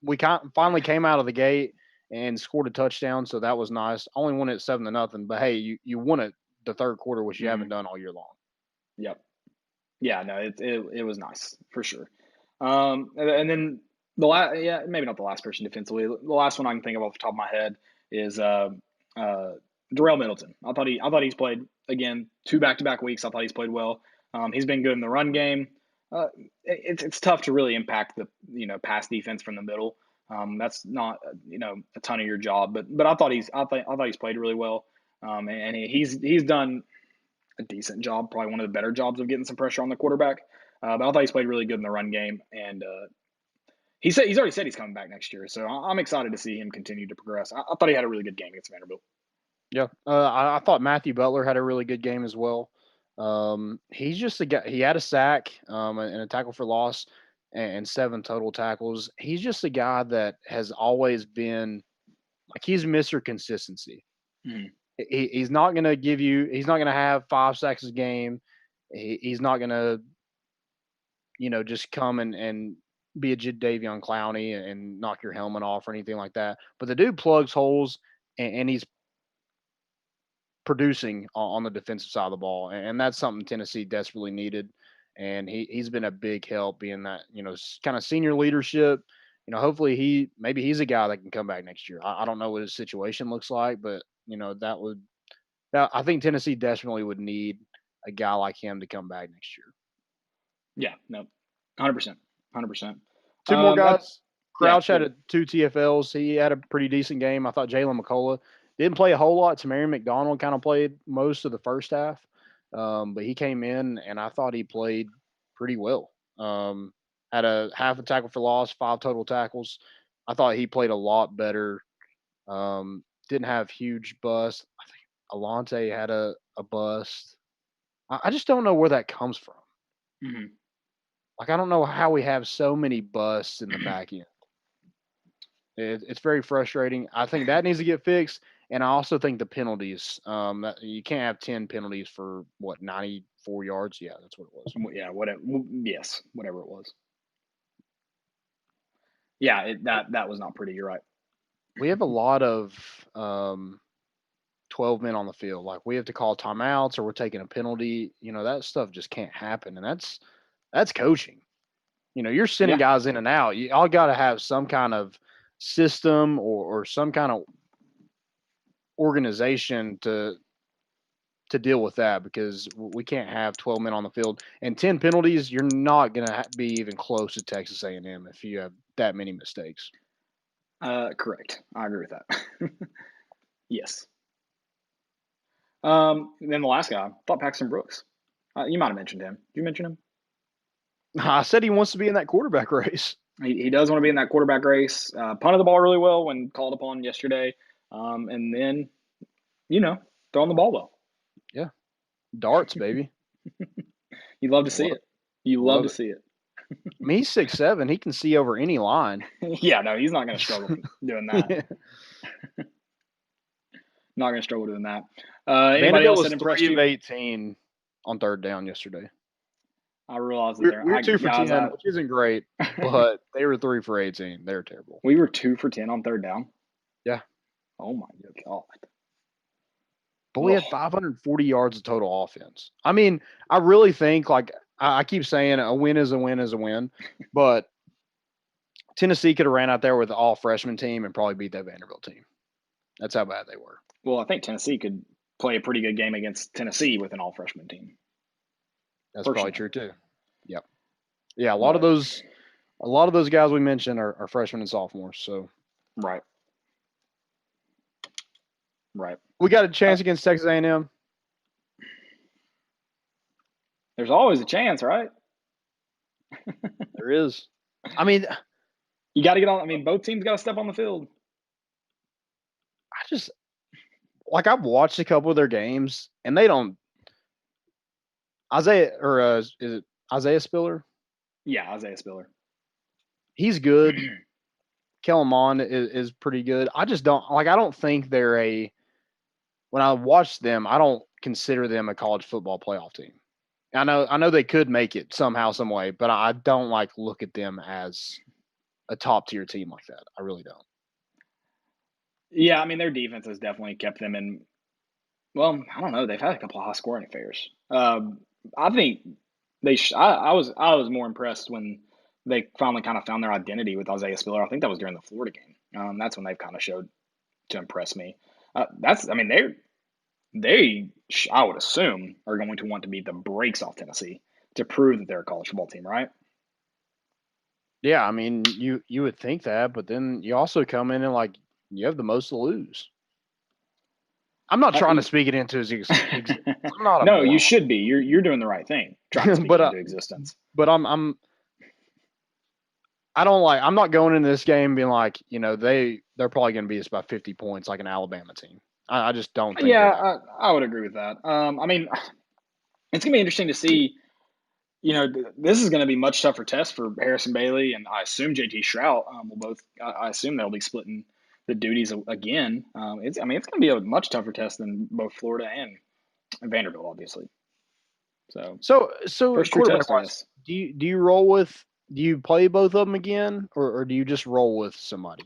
we finally came out of the gate and scored a touchdown, so that was nice. Only won it 7-0, but hey, you won it the third quarter, which you haven't done all year long. Yep. Yeah, no, it was nice for sure. And then maybe not the last person defensively. The last one I can think of off the top of my head is Darrell Middleton. I thought he's played again 2 back-to-back weeks. I thought he's played well. He's been good in the run game. It's tough to really impact the pass defense from the middle. That's not a ton of your job, but I thought he's played really well. And he's done a decent job, probably one of the better jobs of getting some pressure on the quarterback. But I thought he's played really good in the run game, and he's already said he's coming back next year. So I'm excited to see him continue to progress. I thought he had a really good game against Vanderbilt. Yeah, I thought Matthew Butler had a really good game as well. He's just a guy. He had a sack and a tackle for loss and 7 total tackles. He's just a guy that has always been like he's Mr. Consistency. Mm. He's not going to give you. He's not going to have 5 sacks a game. He's not going to just come and be a Davion Clowney and knock your helmet off or anything like that. But the dude plugs holes and he's producing on the defensive side of the ball, and that's something Tennessee desperately needed. And he's been a big help being that kind of senior leadership. Hopefully maybe he's a guy that can come back next year. I don't know what his situation looks like, but I think Tennessee desperately would need a guy like him to come back next year. Yeah, no, 100%, 100%. Two more guys. Crouch yeah, had 2 TFLs. He had a pretty decent game. I thought Jalen McCullough didn't play a whole lot. Tamarion McDonald kind of played most of the first half, but he came in, and I thought he played pretty well. Had a half a tackle for loss, 5 total tackles. I thought he played a lot better. Didn't have huge busts. I think Alante had a bust. I just don't know where that comes from. Mm-hmm. Like, I don't know how we have so many busts in the back end. It's very frustrating. I think that needs to get fixed, and I also think the penalties. You can't have 10 penalties for 94 yards. Yeah, that's what it was. Yeah, whatever. Yes, whatever it was. Yeah, that was not pretty. You're right. We have a lot of 12 men on the field. Like, we have to call timeouts, or we're taking a penalty. That stuff just can't happen, and that's coaching. You're sending guys in and out. You all got to have some kind of system or some kind of organization to deal with that, because we can't have 12 men on the field and 10 penalties. You're not going to be even close to Texas A&M if you have that many mistakes. Correct. I agree with that. Yes. Then the last guy, I thought Paxton Brooks. You might have mentioned him. Did you mention him? I said he wants to be in that quarterback race. He does want to be in that quarterback race. Punted the ball really well when called upon yesterday. And then, throwing the ball well. Yeah. Darts, baby. You love to see it. You love to see it. I mean, he's 6'7". He can see over any line. Yeah, no, he's not going to struggle doing that. Not going to struggle doing that. Anybody else that impressed you? 18 on third down yesterday. I realized that we were 2 for 10, which isn't great, but they were 3 for 18. They're terrible. We were 2 for 10 on third down. Yeah. Oh my God. But we had 540 yards of total offense. I mean, I really think, like, I keep saying a win is a win is a win, but Tennessee could have ran out there with an all-freshman team and probably beat that Vanderbilt team. That's how bad they were. Well, I think Tennessee could play a pretty good game against Tennessee with an all-freshman team. That's probably true too. Yep. Yeah, a lot of those guys we mentioned are freshmen and sophomores. So. Right. We got a chance against Texas A&M. There's always a chance, right? There is. I mean, you got to get on. I mean, both teams got to step on the field. I've watched a couple of their games, and they don't. Is it Isaiah Spiller? Yeah, Isaiah Spiller. He's good. Kellen Mond is pretty good. I just don't I don't think they're when I watch them, I don't consider them a college football playoff team. I know they could make it somehow, some way, but I don't look at them as a top tier team like that. I really don't. Yeah, I mean, their defense has definitely kept them in. Well, I don't know. They've had a couple of high scoring affairs. I think I was more impressed when they finally kind of found their identity with Isaiah Spiller. I think that was during the Florida game. That's when they've kind of showed to impress me. They I would assume are going to want to beat the brakes off Tennessee to prove that they're a college football team, right? Yeah, I mean, you would think that, but then you also come in and you have the most to lose. I'm not trying to speak it into his existence. No, you should be. You're doing the right thing. Trying to speak it into existence. But I'm not going into this game being they're probably going to beat us by 50 points like an Alabama team. I just don't think. Yeah, I would agree with that. I mean, it's going to be interesting to see. This is going to be much tougher test for Harrison Bailey and I assume JT Shrout will both. I assume they'll be splitting the duties again. It's going to be a much tougher test than both Florida and Vanderbilt, obviously. So quarterback wise, do you roll with? Do you play both of them again, or do you just roll with somebody?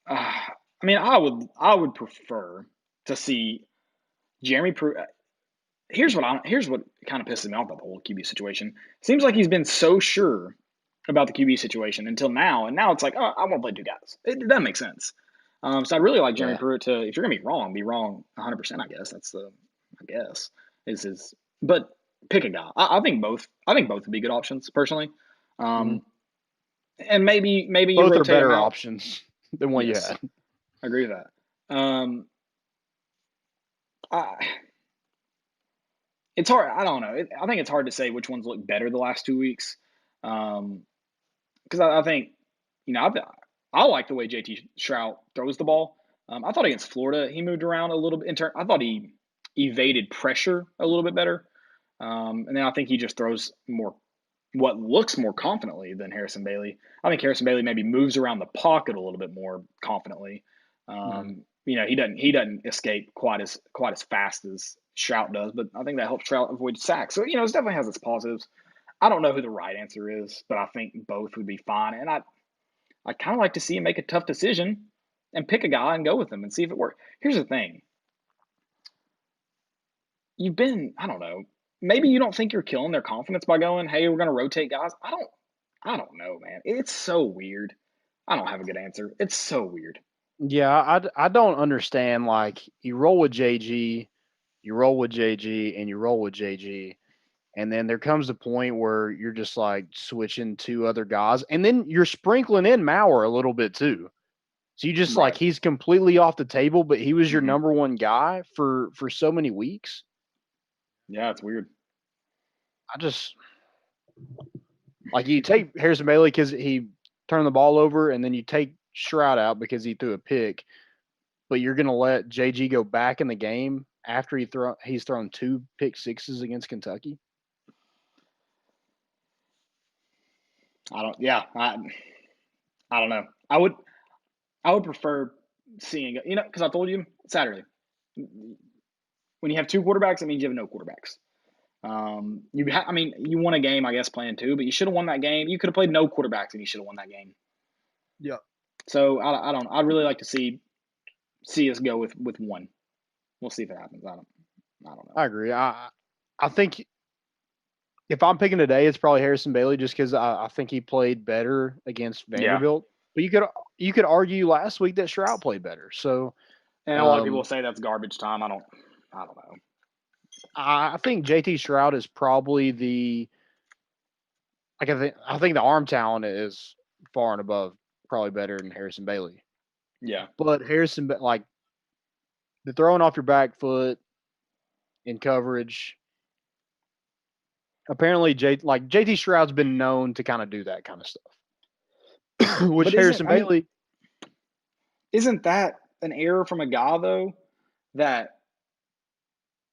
I mean, I would prefer to see Jeremy Pruitt. Here's what kind of pisses me off about the whole QB situation. Seems like he's been so sure about the QB situation until now, and now it's like, oh, I want to play two guys. It doesn't make sense. So I'd really like Jeremy Yeah. Pruitt to, if you're gonna be wrong 100%. I guess is his. But pick a guy. I think both. I think both would be good options personally. And maybe you Both are rotate better him out. options than what Yes. you had. I agree with that. It's hard. I don't know. I think it's hard to say which ones look better the last 2 weeks. Because I think, I like the way JT Shrout throws the ball. I thought against Florida, he moved around a little bit. I thought he evaded pressure a little bit better. And then I think he just throws what looks more confidently than Harrison Bailey. I think Harrison Bailey maybe moves around the pocket a little bit more confidently. He doesn't escape quite as fast as Shrout does, but I think that helps Shrout avoid sacks. So, it definitely has its positives. I don't know who the right answer is, but I think both would be fine. And I kind of like to see him make a tough decision and pick a guy and go with him and see if it works. Here's the thing. I don't know, maybe you don't think you're killing their confidence by going, hey, we're going to rotate guys. I don't know, man. It's so weird. I don't have a good answer. It's so weird. Yeah, I don't understand. Like, you roll with JG, you roll with JG, and you roll with JG. And then there comes a point where you're just like switching to other guys. And then you're sprinkling in Maurer a little bit too. So you just like, Right. he's completely off the table, but he was your Mhm. number one guy for so many weeks. Yeah, it's weird. I just like, you take Harrison Bailey because he turned the ball over, and then you take Shroud out because he threw a pick, but you're gonna let JG go back in the game after he's thrown 2 pick sixes against Kentucky. I don't know. I would prefer seeing, because I told you Saturday, when you have two quarterbacks, it means you have no quarterbacks. You won a game, I guess, playing two, but you should have won that game. You could have played no quarterbacks and you should have won that game. Yeah. So I don't. I'd really like to see us go with one. We'll see if it happens. I don't know. I agree. I think if I'm picking today, it's probably Harrison Bailey, just because I think he played better against Vanderbilt. But you could argue last week that Shroud played better. So, And a lot of people will say that's garbage time. I don't know. I think JT Shroud is probably I think the arm talent is far and above probably better than Harrison Bailey. Yeah. But like, the throwing off your back foot in coverage. Apparently, JT Shroud's been known to kind of do that kind of stuff. Which Harrison Bailey. Isn't that an error from a guy though that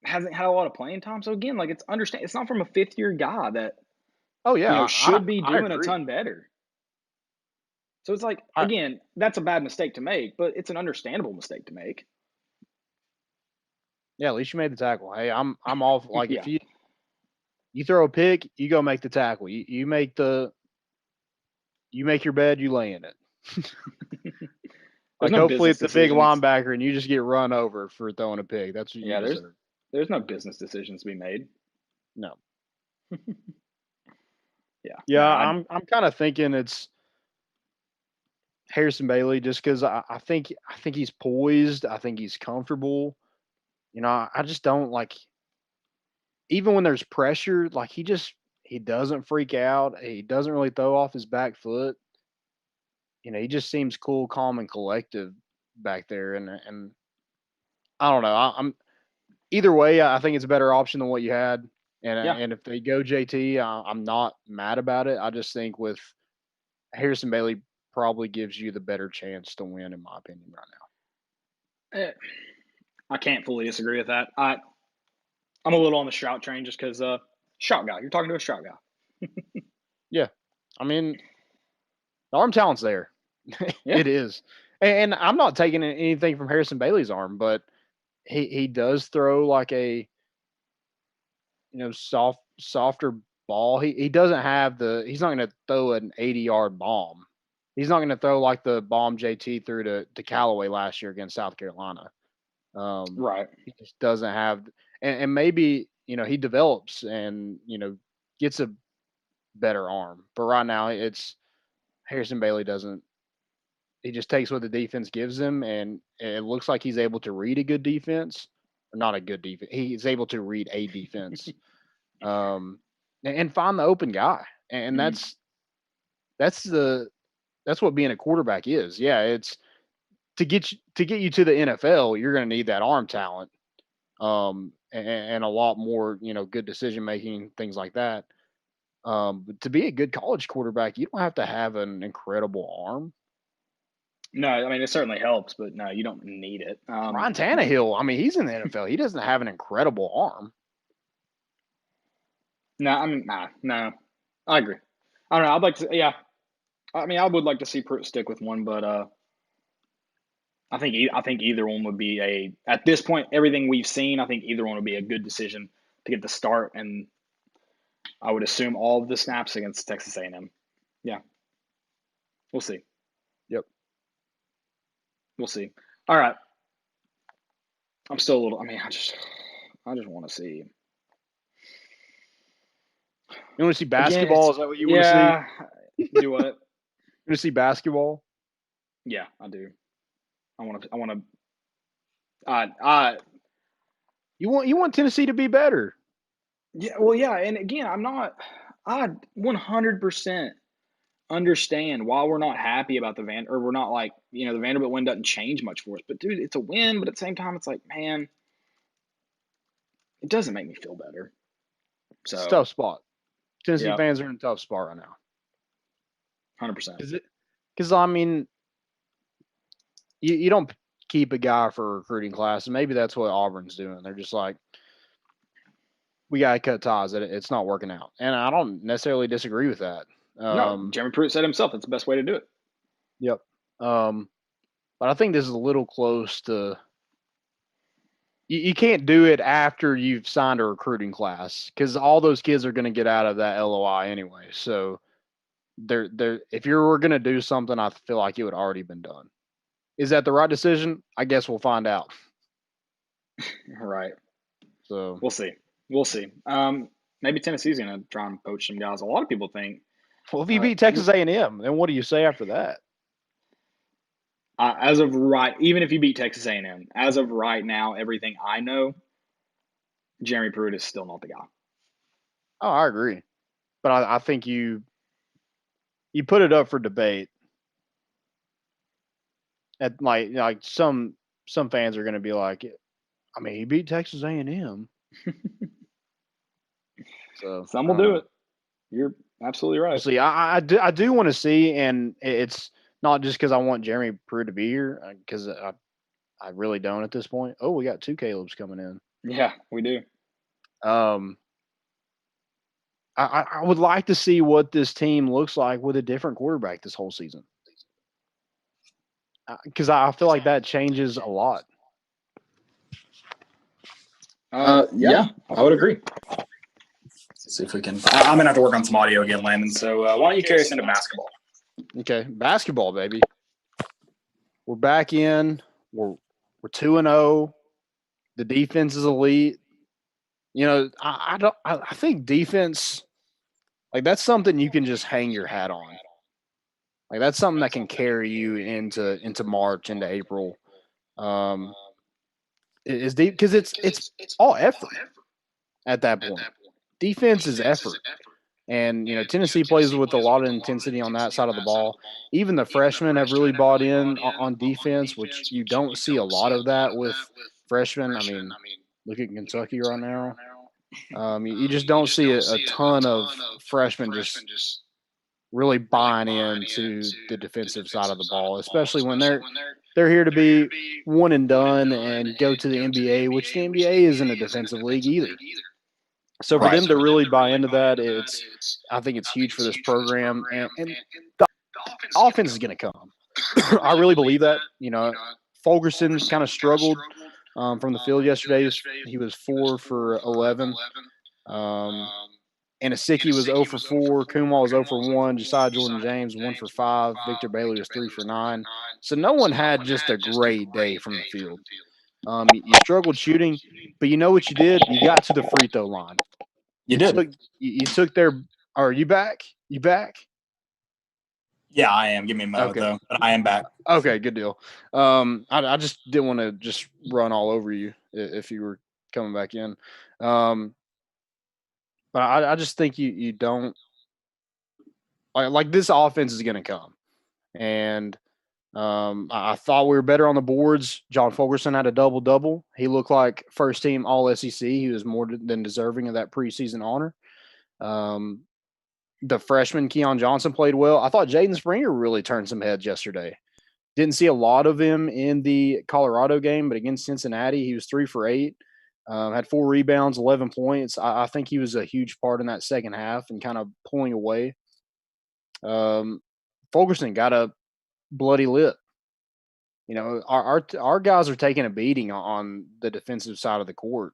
hasn't had a lot of playing time? So again, like, it's not from a 5th-year guy that Oh yeah, should be I doing a agree. ton better. So it's like, again, that's a bad mistake to make, but it's an understandable mistake to make. Yeah, at least you made the tackle. Hey, I'm off. Like, Yeah. if you throw a pick, you go make the tackle. You make your bed, you lay in it. Like, no hopefully it's business a big decisions. linebacker and you just get run over for throwing a pick. That's what you deserve. There's no business decisions to be made. No. Yeah. Yeah, I'm kind of thinking it's Harrison Bailey, just because I think he's poised. I think he's comfortable. I just don't like, even when there's pressure, like, he doesn't freak out. He doesn't really throw off his back foot. He just seems cool, calm, and collective back there. And I don't know. I'm either way. I think it's a better option than what you had. And if they go JT, I'm not mad about it. I just think with Harrison Bailey probably gives you the better chance to win, in my opinion, right now. I can't fully disagree with that. I'm a little on the Stroud train just because Stroud guy. You're talking to a Stroud guy. Yeah, I mean, the arm talent's there. Yeah. It is, and I'm not taking anything from Harrison Bailey's arm, but he does throw like a softer ball. He doesn't have he's not going to throw an 80-yard bomb. He's not going to throw like the bomb JT threw to Callaway last year against South Carolina. Right. He just doesn't have, and maybe he develops and gets a better arm. But right now, it's Harrison Bailey doesn't. He just takes what the defense gives him, and it looks like he's able to read a good defense, or not a good defense. He's able to read a defense, and find the open guy, and that's what being a quarterback is. Yeah, it's to get you to the NFL. You're going to need that arm talent, and a lot more, good decision making, things like that. But to be a good college quarterback, you don't have to have an incredible arm. No, I mean, it certainly helps, but no, you don't need it. Ryan Tannehill, I mean, he's in the NFL. He doesn't have an incredible arm. No, I mean, no, I agree. I don't know. I'd like to, yeah. I mean, I would like to see Pruitt stick with one, but I think either one would be at this point, everything we've seen, I think either one would be a good decision to get the start, and I would assume all of the snaps against Texas A&M. Yeah, we'll see. Yep, we'll see. All right, I'm still a little. I mean, I just want to see. You want to see basketball? Is that what you want to see? Yeah. Do what? You want to see basketball? Yeah, I do. I want to. You want Tennessee to be better. Yeah, well, yeah, and again, I 100% understand why we're not happy about we're not like, the Vanderbilt win doesn't change much for us. But dude, it's a win, but at the same time, it's like, man, it doesn't make me feel better. So it's a tough spot. Tennessee fans are in a tough spot right now. 100%. Because I mean, you don't keep a guy for a recruiting class, and maybe that's what Auburn's doing. They're just like, we gotta cut ties. It's not working out, and I don't necessarily disagree with that. No, Jeremy Pruitt said himself that's the best way to do it. Yep. But I think this is a little close to. You can't do it after you've signed a recruiting class, because all those kids are going to get out of that LOI anyway. So, if you were going to do something, I feel like it would already been done. Is that the right decision? I guess we'll find out. Right. So we'll see. Maybe Tennessee's going to try and poach some guys. A lot of people think. Well, if you beat Texas A&M, then what do you say after that? As of right, even if you beat Texas A&M, as of right now, everything I know, Jeremy Pruitt is still not the guy. Oh, I agree, but I think you put it up for debate. At like some fans are going to be like, I mean, he beat Texas A&M, so some will do it. You're absolutely right. See, I do want to see, and it's not just because I want Jeremy Pruitt to be here, because I really don't at this point. Oh, we got 2 Calebs coming in. Yeah, we do. I would like to see what this team looks like with a different quarterback this whole season, because I feel like that changes a lot. Yeah, I would agree. Let's see if we can. I'm gonna have to work on some audio again, Landon. So why don't you carry us into basketball? Okay, basketball, baby. We're back in. We're 2-0. The defense is elite. I think defense, like, that's something you can just hang your hat on. Like, that's something that can carry you into March, into April. It's deep because it's all effort at that point. Defense is effort. And, Tennessee plays with a lot of intensity on that side of the ball. Even the freshmen have really bought in on defense, which you don't see a lot of that with freshmen. I mean, look at Kentucky right now. You just don't see a ton of freshmen just really buying into the defensive side of the ball, especially when they're here to be one and done and go to the NBA, which the NBA isn't a defensive league either. So for them to really buy into that, I think it's huge for this program, and the offense is going to come. I really believe that. Fulkerson kind of struggled from the field yesterday. He was 4 for 11. And Asicki was 0 for 4. Kumar was 0 for 1. Josiah Jordan-James 1 for 5. Victor Bailey was 3 for 9. So no one had just a great day from the field. You struggled shooting, but you know what you did? You got to the free throw line. You did. You took their. Are you back? You back? Yeah, I am. Give me a moment, Okay. though. But I am back. Okay, good deal. I just didn't want to just run all over you if you were coming back in. But I just think you don't like this offense is going to come, and I thought we were better on the boards. John Fulkerson had a double-double. He looked like first team All SEC. He was more than deserving of that preseason honor. The freshman Keon Johnson played well. I thought Jaden Springer really turned some heads yesterday. Didn't see a lot of him in the Colorado game, but against Cincinnati, he was 3 for 8. Had 4 rebounds, 11 points. I think he was a huge part in that second half and kind of pulling away. Fulkerson got a bloody lip. You know, our guys are taking a beating on the defensive side of the court,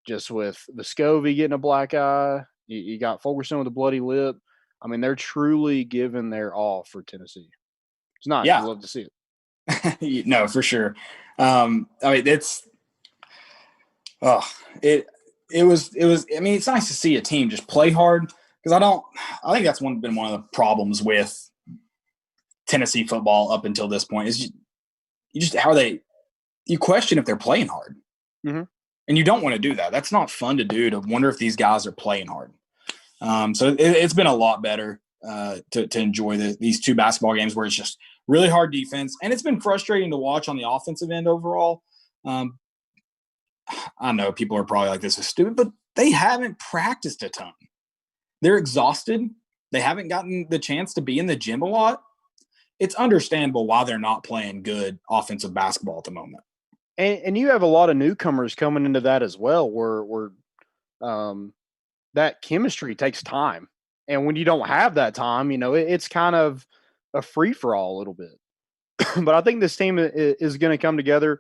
just with Vescovi getting a black eye. You got Fulkerson with a bloody lip. I mean, they're truly giving their all for Tennessee. It's nice. Yeah. You love to see it. No, for sure. I mean, it was, I mean, it's nice to see a team just play hard because I think that's been one of the problems with Tennessee football up until this point is you question if they're playing hard. Mm-hmm. And you don't want to do that. That's not fun to do, to wonder if these guys are playing hard. So it's been a lot better to enjoy these 2 basketball games where it's just really hard defense. And it's been frustrating to watch on the offensive end overall. I know people are probably like, this is stupid, but they haven't practiced a ton. They're exhausted. They haven't gotten the chance to be in the gym a lot. It's understandable why they're not playing good offensive basketball at the moment. And you have a lot of newcomers coming into that as well, where that chemistry takes time. And when you don't have that time, you know, it's kind of a free-for-all a little bit. But I think this team is going to come together.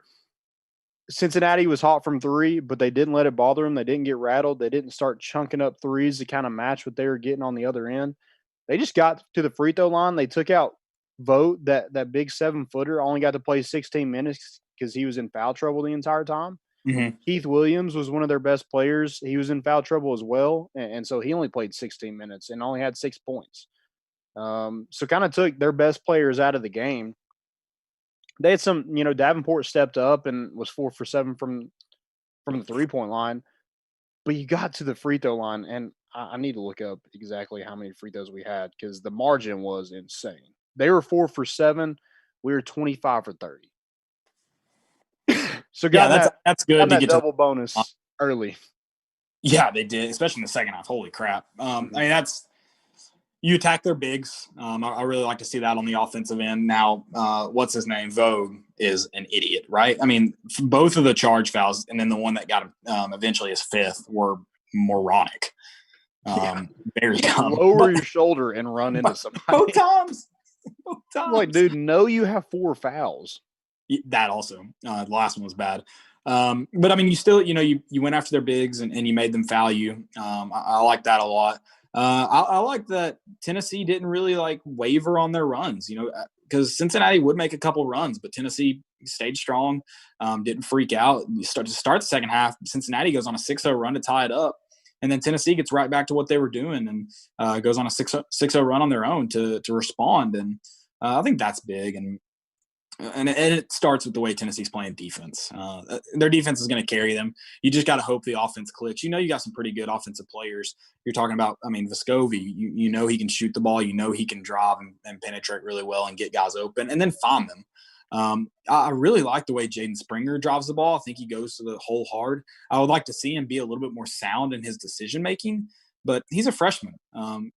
Cincinnati was hot from 3, but they didn't let it bother them. They didn't get rattled. They didn't start chunking up threes to kind of match what they were getting on the other end. They just got to the free throw line. They took out Vogt, that big 7-footer, only got to play 16 minutes because he was in foul trouble the entire time. Mm-hmm. Keith Williams was one of their best players. He was in foul trouble as well, and so he only played 16 minutes and only had 6 points. So kind of took their best players out of the game. They had some, you know, Davenport stepped up and was 4 for 7 from the 3-point line, but you got to the free throw line, and I need to look up exactly how many free throws we had because the margin was insane. They were 4 for 7. We were 25 for 30. So that's good to that get double bonus early. Yeah, they did, especially in the second half. Holy crap! I mean, you attack their bigs. I really like to see that on the offensive end. Now, what's his name? Vogue is an idiot, right? I mean, both of the charge fouls and then the one that got him eventually his 5th were moronic. Very dumb. Lower your shoulder and run into somebody. Both times. Like, dude, no, you have 4 fouls. That also. The last one was bad. But I mean, you still, you know, you went after their bigs and you made them foul you. I like that a lot. I like that Tennessee didn't really like waver on their runs, you know, because Cincinnati would make a couple runs, but Tennessee stayed strong, didn't freak out. You start the second half. Cincinnati goes on a 6-0 run to tie it up. And then Tennessee gets right back to what they were doing and goes on a 6-0 run on their own to respond. And I think that's big. And it starts with the way Tennessee's playing defense. Their defense is going to carry them. You just got to hope the offense clicks. You know, you got some pretty good offensive players. You're talking about, I mean, Vescovi, you know he can shoot the ball. You know he can drive and penetrate really well and get guys open and then find them. I really like the way Jaden Springer drives the ball. I think he goes to the hole hard. I would like to see him be a little bit more sound in his decision-making, but he's a freshman.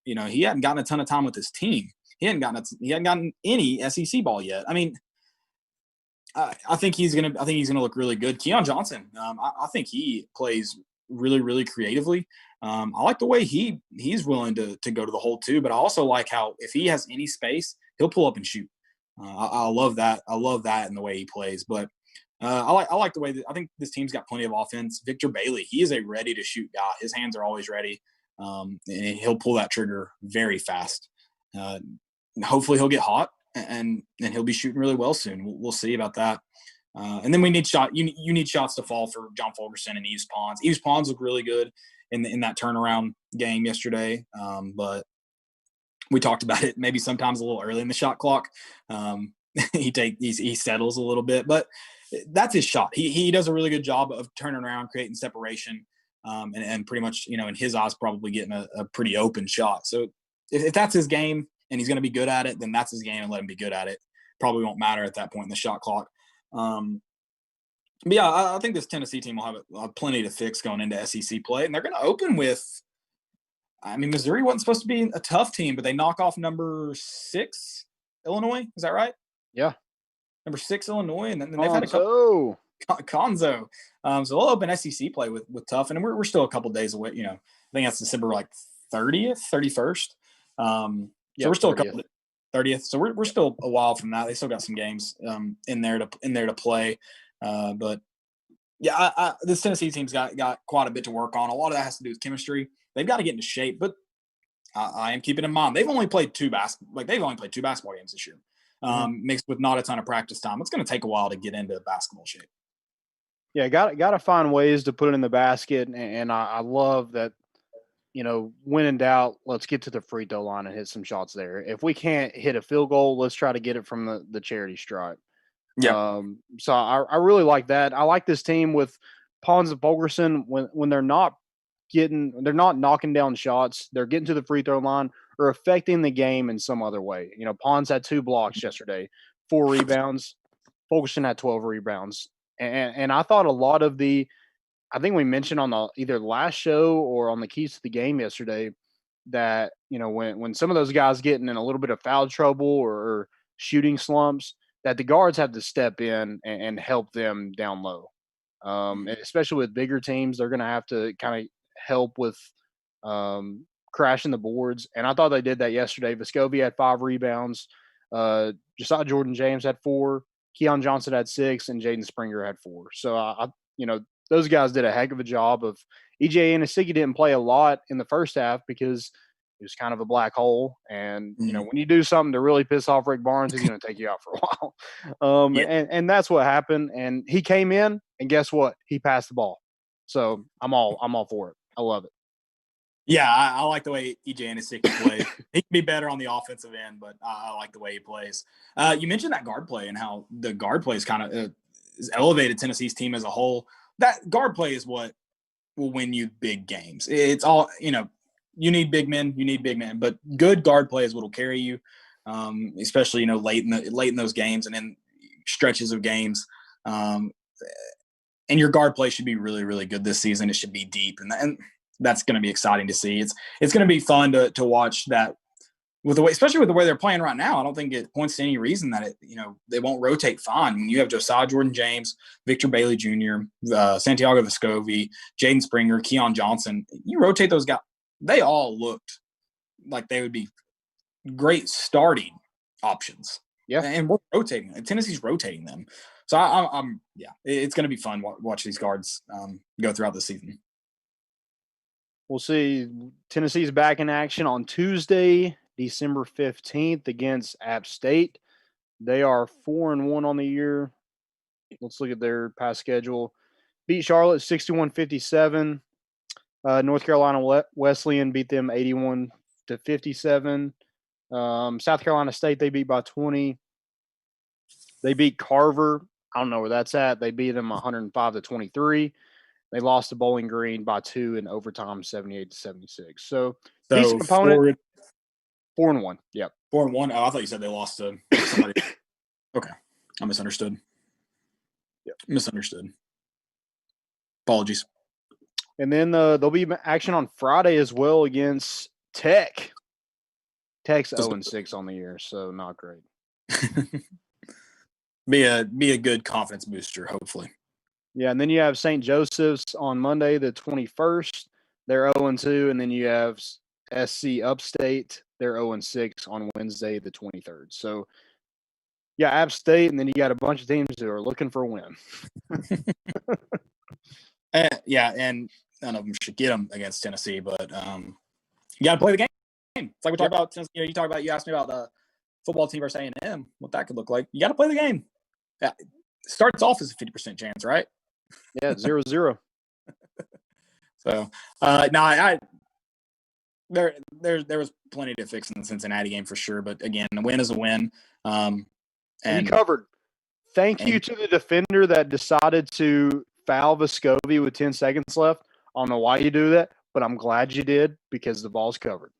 You know, he hadn't gotten a ton of time with his team. He hadn't gotten any SEC ball yet. I mean, I think he's gonna look really good. Keon Johnson, I think he plays really, really creatively. I like the way he's willing to go to the hole too. But I also like how if he has any space, he'll pull up and shoot. I love that. I love that in the way he plays. But I like the way that I think this team's got plenty of offense. Victor Bailey, he is a ready to shoot guy. His hands are always ready, and he'll pull that trigger very fast. Hopefully he'll get hot. And he'll be shooting really well soon. We'll see about that. And then we need you need shots to fall for John Fulkerson and Eves Pons. Eves Pons looked really good in that turnaround game yesterday, but we talked about it maybe sometimes a little early in the shot clock. He settles a little bit, but that's his shot. He does a really good job of turning around, creating separation, and pretty much, in his eyes, probably getting a pretty open shot. So if that's his game and he's going to be good at it, then that's his game and let him be good at it. Probably won't matter at that point in the shot clock. But yeah, I think this Tennessee team will have plenty to fix going into SEC play, and they're going to open with. I mean, Missouri wasn't supposed to be a tough team, but they knock off number 6 Illinois. Is that right? Yeah. Number 6 Illinois, and then they've had a couple. Conzo. So they'll open SEC play with tough, and we're still a couple days away. I think that's December 30th, 31st. So we're still 30th. A couple 30th. So we're still a while from that. They still got some games in there to play. But yeah, this Tennessee team's got quite a bit to work on. A lot of that has to do with chemistry. They've got to get into shape, but I am keeping in mind they've only played two basketball games this year, mixed with not a ton of practice time. It's going to take a while to get into basketball shape. Yeah, got to find ways to put it in the basket, and I love that. When in doubt, let's get to the free throw line and hit some shots there. If we can't hit a field goal, let's try to get it from the charity stripe. Yeah. So I really like that. I like this team with Pons and Fulkerson when they're not knocking down shots, they're getting to the free throw line or affecting the game in some other way. Pons had 2 blocks yesterday, 4 rebounds. Fulkerson had 12 rebounds. And I thought a lot of I think we mentioned on the either last show or on the keys to the game yesterday that, when some of those guys getting in a little bit of foul trouble or shooting slumps, that the guards have to step in and help them down low. Especially with bigger teams, they're going to have to kind of help with crashing the boards. And I thought they did that yesterday. Vescovi had 5 rebounds. Josiah Jordan-James had 4. Keon Johnson had 6, and Jaden Springer had 4. So, those guys did a heck of a job of EJ Anasicki didn't play a lot in the first half because it was kind of a black hole. And, when you do something to really piss off Rick Barnes, he's going to take you out for a while. And that's what happened. And he came in, and guess what? He passed the ball. So I'm all for it. I love it. Yeah, I like the way EJ Anasicki plays. He can be better on the offensive end, but I like the way he plays. You mentioned that guard play and how the guard play is kind of elevated Tennessee's team as a whole. That guard play is what will win you big games. It's all, you need big men, but good guard play is what will carry you, especially, late in those games and in stretches of games. And your guard play should be really, really good this season. It should be deep, and that's going to be exciting to see. It's going to be fun to watch that especially with the way they're playing right now. I don't think it points to any reason that they won't rotate fine. I mean, you have Josiah Jordan-James, Victor Bailey Jr., Santiago Vescovi, Jaden Springer, Keon Johnson. You rotate those guys. They all looked like they would be great starting options. Yeah, and we're rotating. Tennessee's rotating them. So I'm it's going to be fun watch these guards go throughout the season. We'll see. Tennessee's back in action on Tuesday, December 15th against App State. They are 4-1 on the year. Let's look at their past schedule. Beat Charlotte 61-57. North Carolina Wesleyan beat them 81-57. South Carolina State, they beat by 20. They beat Carver. I don't know where that's at. They beat them 105-23. They lost to Bowling Green by 2 in overtime, 78-76. So decent component. 4-1. Yep. 4-1. Oh, I thought you said they lost to somebody. Okay. I misunderstood. Yep. Misunderstood. Apologies. And then there'll be action on Friday as well against Tech. Tech's 0-6 on the year, so not great. Be a good confidence booster, hopefully. Yeah, and then you have St. Joseph's on Monday, the 21st. They're 0-2, and then you have SC Upstate. They're 0-6 on Wednesday, the 23rd. So, yeah, App State, and then you got a bunch of teams who are looking for a win. Yeah, and none of them should get them against Tennessee, but you got to play the game. It's like we talked about. You asked me about the football team versus A&M, what that could look like. You got to play the game. starts off as a 50% chance, right? Yeah, 0-0. So, no, there was plenty to fix in the Cincinnati game for sure. But again, a win is a win. And you covered. Thank you to the defender that decided to foul Vescovi with 10 seconds left. I don't know why you do that, but I'm glad you did because the ball's covered.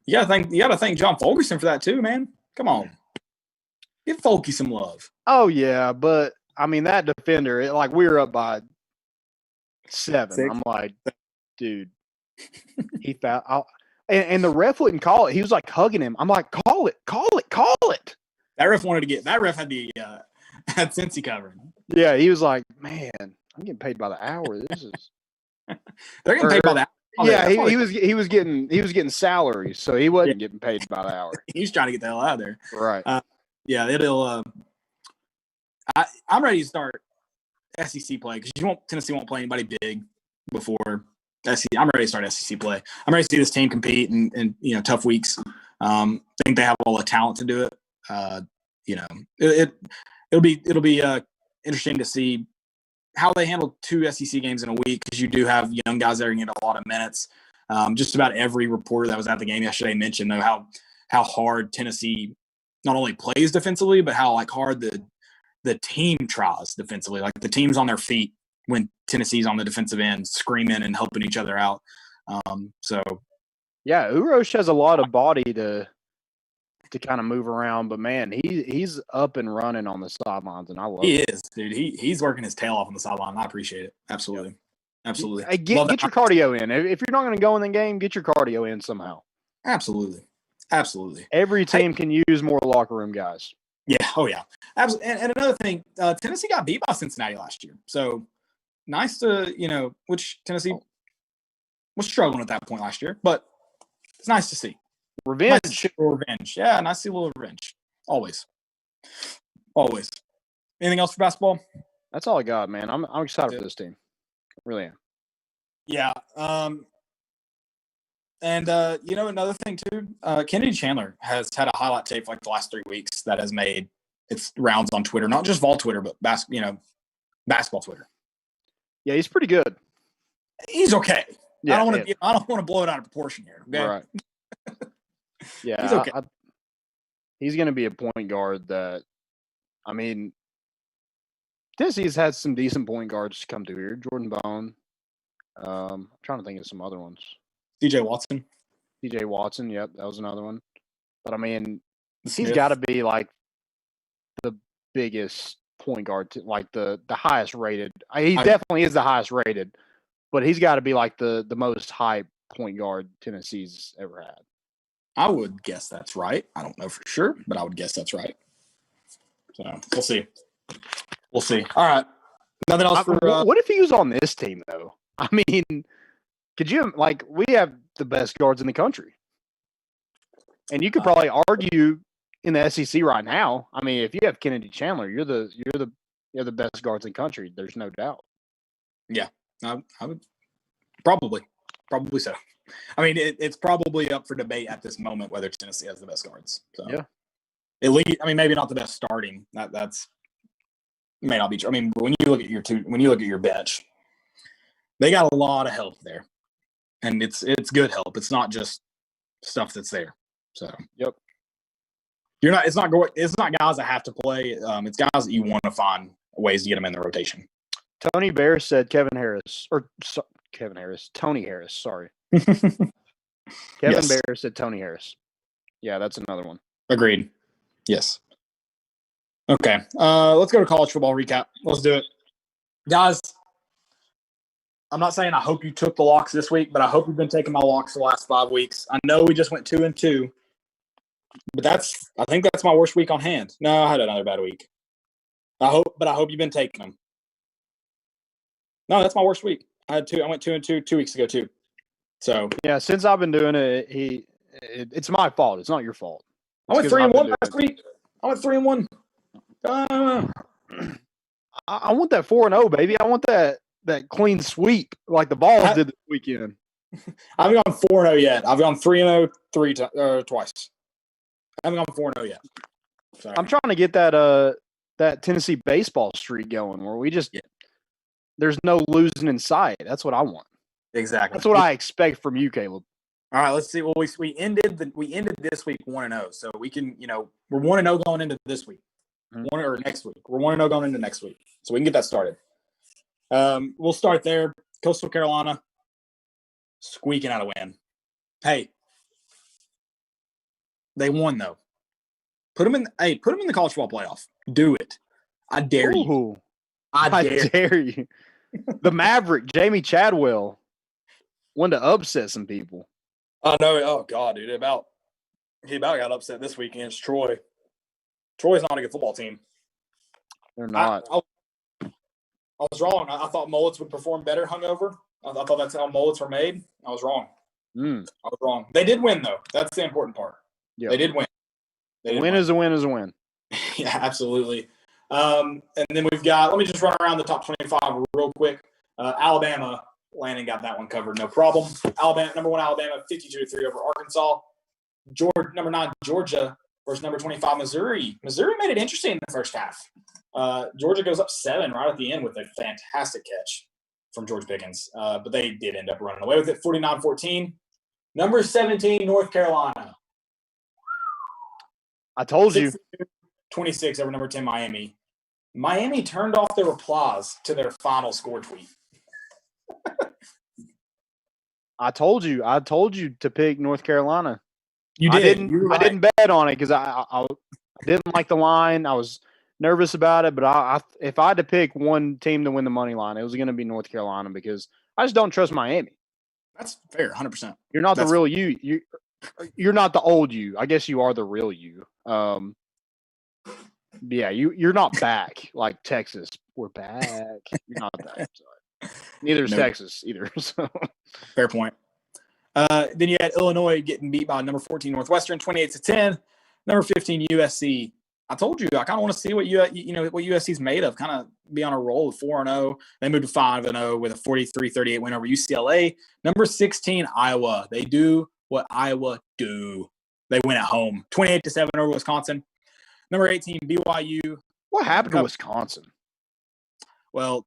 You gotta thank John Fulkerson for that too, man. Come on. Give Folky some love. Oh yeah, but I mean that defender, we were up by 7. 6. I'm like, dude, he fouled. And the ref wouldn't call it. He was like hugging him. I'm like, call it. That ref had the had Cincy covered. Yeah, he was like, man, I'm getting paid by the hour. This is they're getting paid by the hour. Yeah, he was getting salaries, so he wasn't getting paid by the hour. He was trying to get the hell out of there. Right. Yeah, it'll. I'm ready to start SEC play because Tennessee won't play anybody big before SEC. I'm ready to start SEC play. I'm ready to see this team compete in tough weeks. I think they have all the talent to do it. It'll be interesting to see how they handle 2 SEC games in a week because you do have young guys that are going to get a lot of minutes. Just about every reporter that was at the game yesterday mentioned how hard Tennessee not only plays defensively, but how hard the team tries defensively. Like the team's on their feet when Tennessee's on the defensive end, screaming and helping each other out. Yeah, Urosh has a lot of body to kind of move around, but man, he's up and running on the sidelines, and I love it. He is, dude. He's working his tail off on the sideline. I appreciate it. Absolutely. Absolutely. Hey, get your cardio in. If you're not going to go in the game, get your cardio in somehow. Absolutely. Every team can use more locker room guys. Yeah. Oh, yeah. Absolutely. And another thing, Tennessee got beat by Cincinnati last year. So nice to, which Tennessee was struggling at that point last year, but it's nice to see. Revenge. Nice to see a little revenge. Yeah, nice to see a little revenge. Always. Anything else for basketball? That's all I got, man. I'm excited for this team. I really am. Yeah. And another thing too, Kennedy Chandler has had a highlight tape for the last 3 weeks that has made its rounds on Twitter, not just Vol Twitter, but basketball Twitter. Yeah, he's pretty good. He's okay. Yeah, I don't want to blow it out of proportion here. Okay? Right. Yeah, he's okay. He's going to be a point guard that, I mean, Tennessee's had some decent point guards come through here. Jordan Bone. I'm trying to think of some other ones. DJ Watson, yep, that was another one. But I mean, he's got to be the biggest point guard, the highest rated. He definitely is the highest rated, but he's got to be the most hype point guard Tennessee's ever had. I would guess that's right. I don't know for sure, but I would guess that's right. So we'll see. All right. Nothing else for. What if he was on this team though? I mean. Could you we have the best guards in the country, and you could probably argue in the SEC right now. I mean, if you have Kennedy Chandler, you're the best guards in the country. There's no doubt. Yeah, I would probably so. I mean, it's probably up for debate at this moment whether Tennessee has the best guards. So yeah, at least maybe not the best starting. That's may not be true. I mean, when you look at your bench, they got a lot of help there. And it's good help. It's not just stuff that's there. So yep. It's not guys that have to play. It's guys that you want to find ways to get them in the rotation. Tony Harris said Tony Harris. Sorry. Kevin Bear said Tony Harris. Yeah, that's another one. Agreed. Yes. Okay. Let's go to college football recap. Let's do it, guys. I'm not saying I hope you took the locks this week, but I hope you've been taking my locks the last 5 weeks. I know we just went 2-2, but I think that's my worst week on hand. No, I had another bad week. I hope you've been taking them. No, that's my worst week. I went 2-2 2 weeks ago too. So yeah, since I've been doing it, it's my fault. It's not your fault. I went 3-1 last week. I went 3-1. I want that 4-0, baby. I want that clean sweep like the Vols did this weekend. I haven't gone 4-0 yet. I've gone 3-0 twice. I haven't gone 4-0 yet. Sorry. I'm trying to get that that Tennessee baseball streak going where we just there's no losing in sight. That's what I want. Exactly. That's what I expect from you, Caleb. All right, let's see. Well, we ended this week 1-0, so we can we're 1-0 going into this week, next week. We're 1-0 going into next week, so we can get that started. We'll start there. Coastal Carolina squeaking out a win. Hey, they won though. Put them in the college football playoff. Do it. I dare you. I dare you. The Maverick, Jamie Chadwell, wanted to upset some people. I know. Oh God, dude! He about got upset this week against Troy. Troy's not a good football team. They're not. I was wrong. I thought mullets would perform better hungover. I thought that's how mullets were made. I was wrong. I was wrong. They did win though. That's the important part. Yep. They did win. A win is a win is a win. Yeah, absolutely. And then we've got. Let me just run around the top 25 real quick. Alabama. Landon got that one covered, no problem. Alabama, number 1, Alabama, 52-3 over Arkansas. Number 9, Georgia versus number 25, Missouri. Missouri made it interesting in the first half. Georgia goes up 7 right at the end with a fantastic catch from George Pickens. But they did end up running away with it, 49-14. Number 17, North Carolina. I told you. 26 over number 10, Miami. Miami turned off their replies to their final score tweet. I told you to pick North Carolina. You did. I didn't bet on it because I didn't like the line. I was nervous about it, but if I had to pick one team to win the money line, it was going to be North Carolina because I just don't trust Miami. That's fair, 100%. You're not the real you. You're not the old you. I guess you are the real you. Yeah, you're not back like Texas. We're back. You're not that. Sorry. Neither is Texas either. So. Fair point. Then you had Illinois getting beat by number 14 Northwestern, 28-10. Number 15 USC. I told you I kind of want to see what what USC's made of. Kind of be on a roll of 4-0. They moved to 5-0 with a 43-38 win over UCLA. Number 16 Iowa. They do what Iowa do. They win at home, 28-7 over Wisconsin. Number 18 BYU. What happened to Wisconsin? Well,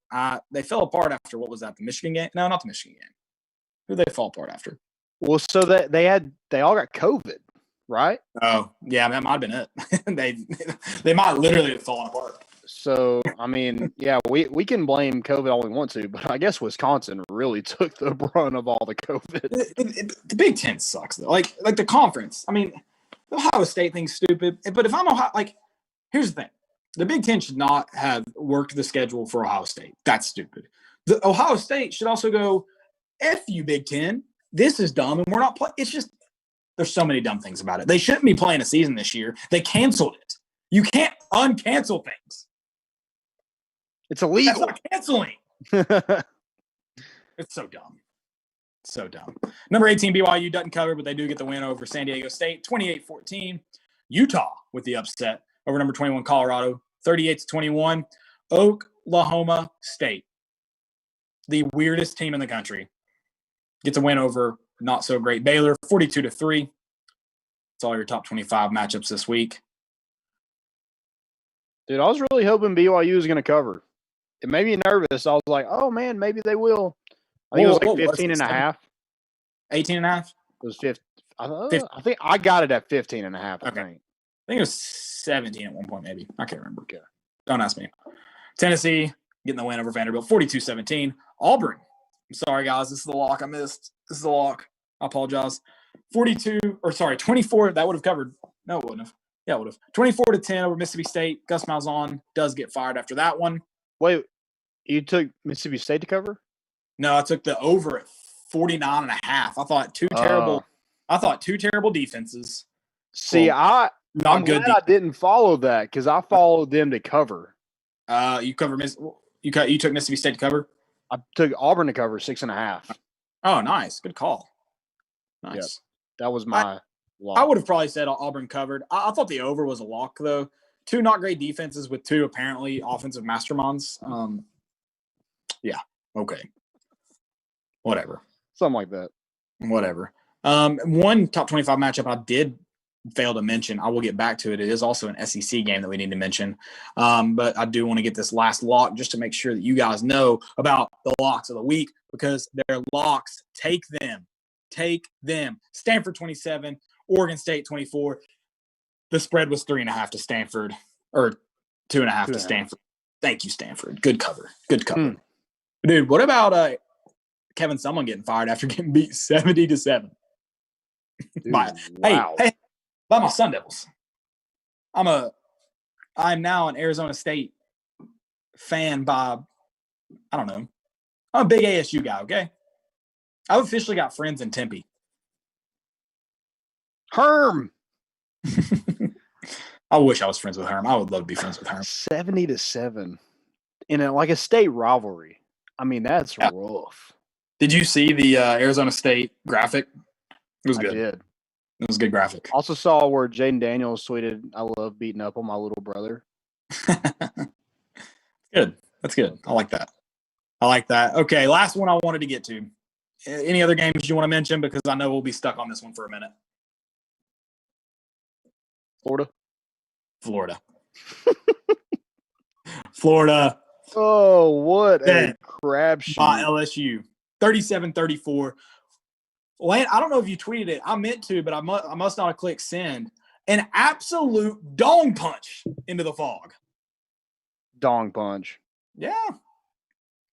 they fell apart after what was that? The Michigan game? No, not the Michigan game. Who did they fall apart after? Well, so that they all got COVID, right? Oh, yeah, that might have been it. they might literally have fallen apart. So, I mean, yeah, we can blame COVID all we want to, but I guess Wisconsin really took the brunt of all the COVID. The Big Ten sucks, though. Like the conference. I mean, the Ohio State thing's stupid. But if I'm Ohio, here's the thing. The Big Ten should not have worked the schedule for Ohio State. That's stupid. The Ohio State should also go, F you, Big Ten. This is dumb, and we're not playing. It's just there's so many dumb things about it. They shouldn't be playing a season this year. They canceled it. You can't uncancel things. It's illegal. That's not canceling. It's so dumb. So dumb. Number 18, BYU doesn't cover, but they do get the win over San Diego State, 28-14. Utah with the upset over number 21, Colorado, 38-21. Oklahoma State, the weirdest team in the country, gets a win over not so great Baylor, 42-3. It's all your top 25 matchups this week. Dude, I was really hoping BYU was going to cover. It made me nervous. I was like, oh, man, maybe they will. I think it was like 15 and a half. 18 and a half? It was 15. I think I got it at 15 and a half, I think it was 17 at one point, maybe. I can't remember. Okay. Don't ask me. Tennessee getting the win over Vanderbilt, 42-17. Auburn. I'm sorry, guys. This is the lock I missed. This is the lock. I apologize. 24. That would have covered. No, it wouldn't have. Yeah, it would have. 24-10 over Mississippi State. Gus Malzahn does get fired after that one. Wait, you took Mississippi State to cover? No, I took the over at 49.5. I thought two terrible defenses. See, I'm glad I didn't follow that because I followed them to cover. You took Mississippi State to cover? I took Auburn to cover 6.5. Oh, nice. Good call. Nice. Yep. That was my lock. I would have probably said Auburn covered. I thought the over was a lock, though. Two not great defenses with two apparently offensive masterminds. Yeah. Okay. Whatever. Something like that. Whatever. One top 25 matchup I did fail to mention. I will get back to it. It is also an SEC game that we need to mention. But I do want to get this last lock just to make sure that you guys know about the locks of the week, because they're locks. Take them. Take them. Stanford 27, Oregon State 24. The spread was 3.5 to Stanford, or 2.5 to Stanford. Thank you, Stanford. Good cover. Good cover. Dude, what about Kevin Sumlin getting fired after getting beat 70-7? Wow. Hey, by my Sun Devils. I'm now an Arizona State fan by, I don't know. I'm a big ASU guy, okay? I've officially got friends in Tempe. Herm. I wish I was friends with Herm. I would love to be friends with Herm. 70-7 in a state rivalry. I mean, that's rough. Did you see the Arizona State graphic? It was good. I did. It was a good graphic. Also saw where Jaden Daniels tweeted, "I love beating up on my little brother." Good. That's good. I like that. Okay, last one I wanted to get to. Any other games you want to mention? Because I know we'll be stuck on this one for a minute. Florida. Florida. Oh, what a crapshoot. By LSU. 37-34. Lane, I don't know if you tweeted it. I meant to, but I must not have clicked send. An absolute dong punch into the fog. Dong punch. Yeah.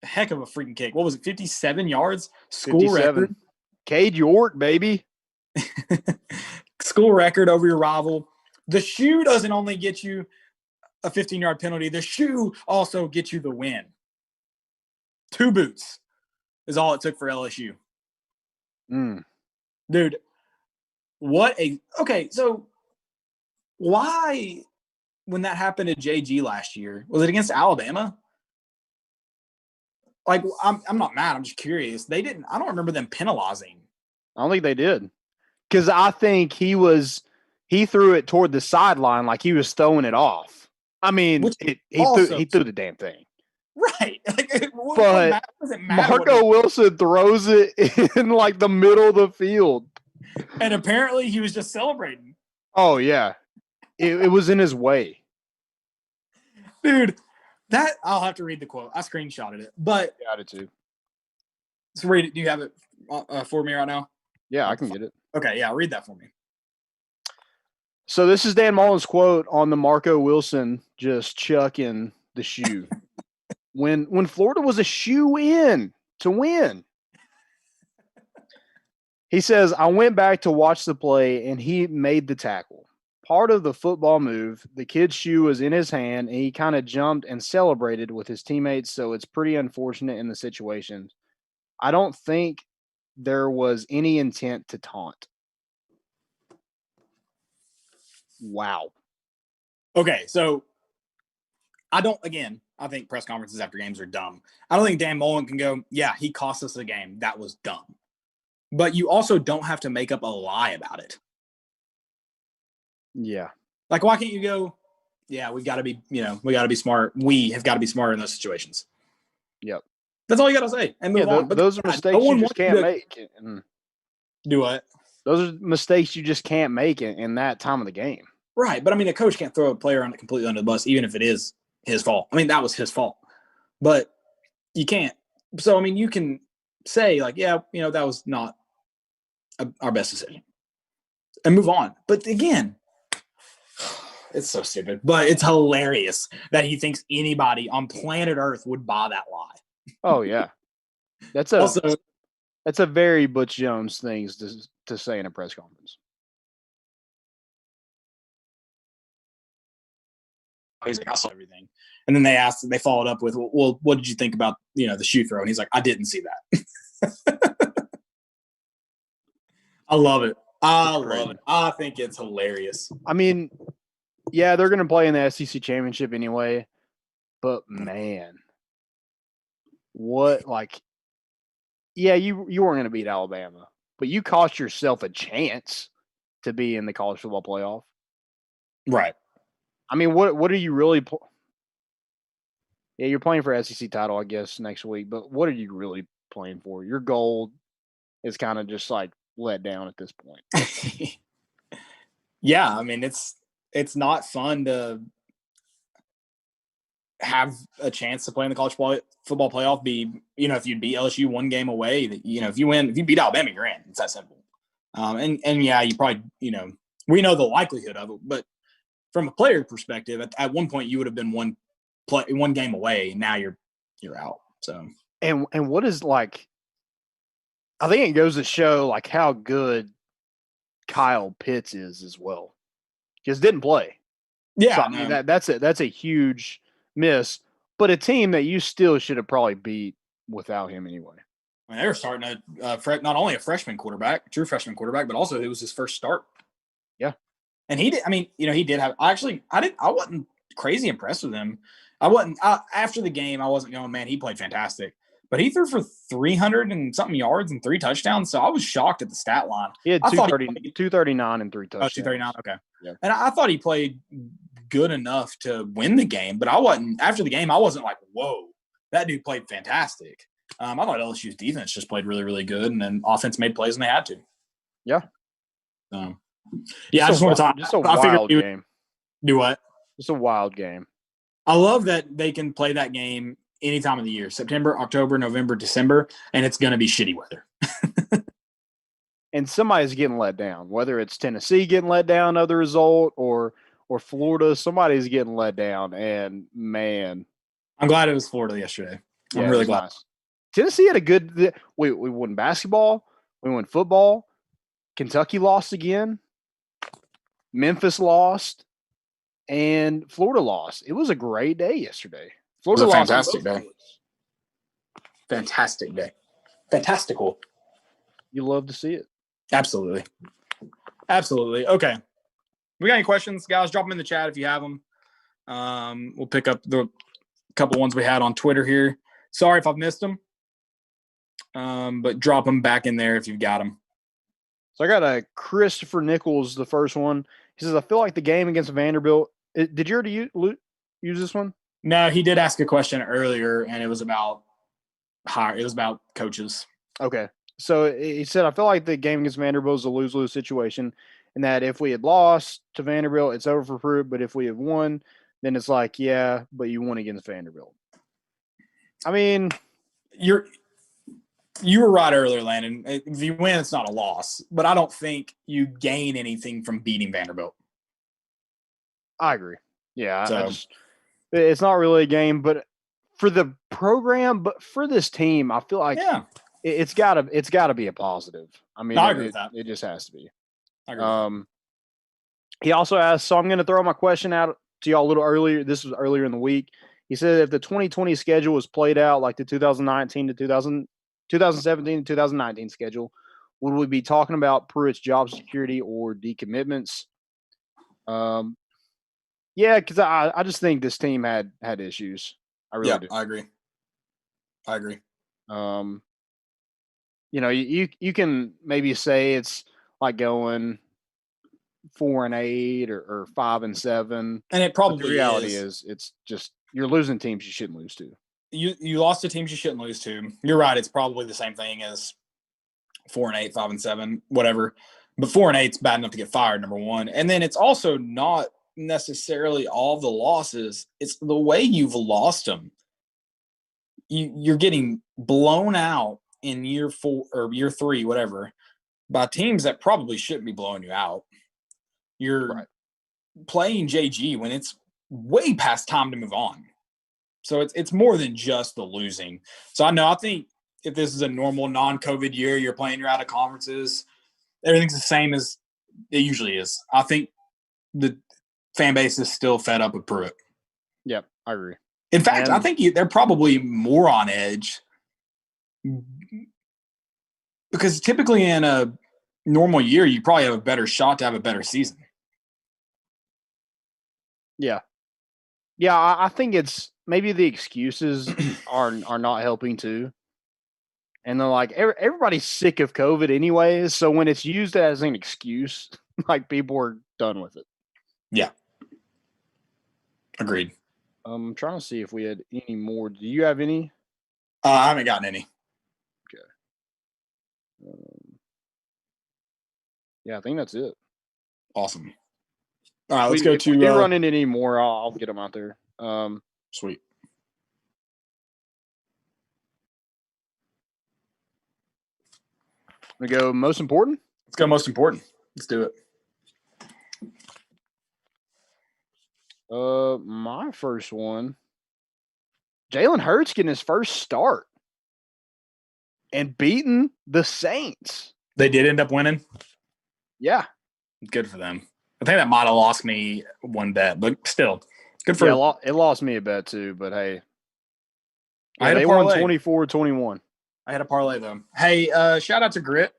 A heck of a freaking kick. What was it, 57 yards? School 57. record. Cade York, baby. School record over your rival. The shoe doesn't only get you a 15-yard penalty. The shoe also gets you the win. 2 boots is all it took for LSU. Dude, okay, so why, when that happened to JG last year, was it against Alabama? Like, I'm not mad. I'm just curious. I don't remember them penalizing. I don't think they did. Because I think he threw it toward the sideline like he was throwing it off. I mean, he threw the damn thing. Right. But Marco Wilson throws it in like the middle of the field. And apparently he was just celebrating. Oh, yeah. It was in his way. Dude, that I'll have to read the quote. I screenshotted it. But yeah, I did too. So read it. Do you have it for me right now? Yeah, I can get it. Okay, yeah, read that for me. So this is Dan Mullen's quote on the Marco Wilson just chucking the shoe. When Florida was a shoe-in to win. He says, "I went back to watch the play, and he made the tackle. Part of the football move, the kid's shoe was in his hand, and he kind of jumped and celebrated with his teammates, so it's pretty unfortunate in the situation. I don't think there was any intent to taunt." Wow. Okay, so I think press conferences after games are dumb. I don't think Dan Mullen can go, yeah, he cost us the game. That was dumb. But you also don't have to make up a lie about it. Yeah. Like, why can't you go, yeah, we got to be smart. We have got to be smarter in those situations. Yep. That's all you got to say and move on. But those are mistakes you just can't make. Do what? Those are mistakes you just can't make in that time of the game. Right. But, I mean, a coach can't throw a player on it completely under the bus, even if it is his fault. I mean, that was his fault. But you can't. So, I mean, you can say, like, yeah, that was not our best decision. And move on. But, again, it's so stupid. But it's hilarious that he thinks anybody on planet Earth would buy that lie. Oh, yeah. That's a very Butch Jones thing to say in a press conference. He's like, I saw everything. And then they followed up with, well, what did you think about, the shoe throw? And he's like, I didn't see that. I love it. I think it's hilarious. I mean, yeah, they're going to play in the SEC championship anyway. But, man, what, yeah, you weren't going to beat Alabama. But you cost yourself a chance to be in the college football playoff. Right. I mean, what are you really yeah, you're playing for SEC title, I guess, next week. But what are you really playing for? Your goal is kind of just let down at this point. Yeah, I mean it's not fun to have a chance to play in the college football playoff. If you beat LSU one game away, that if you beat Alabama, you're in. It's that simple. And yeah, you probably we know the likelihood of it, but from a player perspective, at one point you would have been one game away, and now you're out. So and what is like? I think it goes to show like how good Kyle Pitts is as well. Just didn't play. Yeah, so, I mean that's a huge miss, but a team that you still should have probably beat without him anyway. I mean, they were starting not only a freshman quarterback, true freshman quarterback, but also it was his first start. Yeah, and he did. I mean, he did have. I wasn't crazy impressed with him. After the game, I wasn't going, man, he played fantastic. But he threw for 300 and something yards and 3 touchdowns. So I was shocked at the stat line. He had 239 and 3 touchdowns. 239. Okay. Yeah. And I thought he played good enough to win the game. But after the game, I wasn't like, whoa, that dude played fantastic. I thought LSU's defense just played really, really good. And then offense made plays when they had to. Yeah. Yeah, I just want to talk. Just a wild game. Do what? Just a wild game. I love that they can play that game any time of the year, September, October, November, December, and it's going to be shitty weather. And somebody's getting let down, whether it's Tennessee getting let down of the result or Florida, somebody's getting let down. And man, I'm glad it was Florida yesterday. I'm really glad. Nice. Tennessee had a good. We won basketball, we won football. Kentucky lost again. Memphis lost, and Florida lost. It was a great day yesterday. Florida lost. Fantastic day. Fantastic day. Fantastical. You love to see it. Absolutely. Absolutely. Okay. We got any questions, guys? Drop them in the chat if you have them. We'll pick up the couple ones we had on Twitter here. Sorry if I've missed them, but drop them back in there if you've got them. So I got a Christopher Nichols, the first one. He says, I feel like the game against Vanderbilt. Did you already use this one? No, he did ask a question earlier, and it was about coaches. Okay. So he said, I feel like the game against Vanderbilt is a lose-lose situation, and that if we had lost to Vanderbilt, it's over for Pruitt, but if we have won, then it's like, yeah, but you won against Vanderbilt. I mean, you were right earlier, Landon. If you win, it's not a loss, but I don't think you gain anything from beating Vanderbilt. I agree. Yeah, it's not really a game, but for the program, but for this team, I feel like it's gotta be a positive. I mean, I agree with that. It just has to be. I agree. He also asked, so I'm going to throw my question out to y'all a little earlier. This was earlier in the week. He said, if the 2020 schedule was played out like the 2019 to 2017 to 2019 schedule, would we be talking about Pruitt's job security or decommitments? Yeah, because I just think this team had issues. I really do. I agree. You can maybe say it's like going 4-8 or 5-7, and it probably the reality is it's just you're losing teams you shouldn't lose to. You lost to teams you shouldn't lose to. You're right. It's probably the same thing as 4-8, 5-7, whatever. But 4-8 is bad enough to get fired, number one. And then it's also not necessarily all the losses. It's the way you've lost them. You're getting blown out in year 4 or year 3, whatever, by teams that probably shouldn't be blowing you out. You're playing JG when it's way past time to move on. So it's more than just the losing. So I think if this is a normal non-COVID year, you're playing, you're out of conferences, everything's the same as it usually is. I think the fan base is still fed up with Pruitt. Yep, I agree. In fact, I think they're probably more on edge because typically in a normal year, you probably have a better shot to have a better season. Yeah. Yeah, I think it's maybe the excuses are not helping too. And they're like, everybody's sick of COVID anyways. So when it's used as an excuse, like people are done with it. Yeah. Agreed. I'm trying to see if we had any more. Do you have any? I haven't gotten any. Okay. Yeah, I think that's it. Awesome. All right, let's go if we do run into any more, I'll get them out there. Sweet. We go most important. Let's go most important. Let's do it. My first one. Jalen Hurts getting his first start and beating the Saints. They did end up winning. Yeah. Good for them. I think that might have lost me one bet, but still, good for it lost me a bet too, but hey. I had they a won parlay. 24-21. I had a parlay though. Hey, shout out to Grit.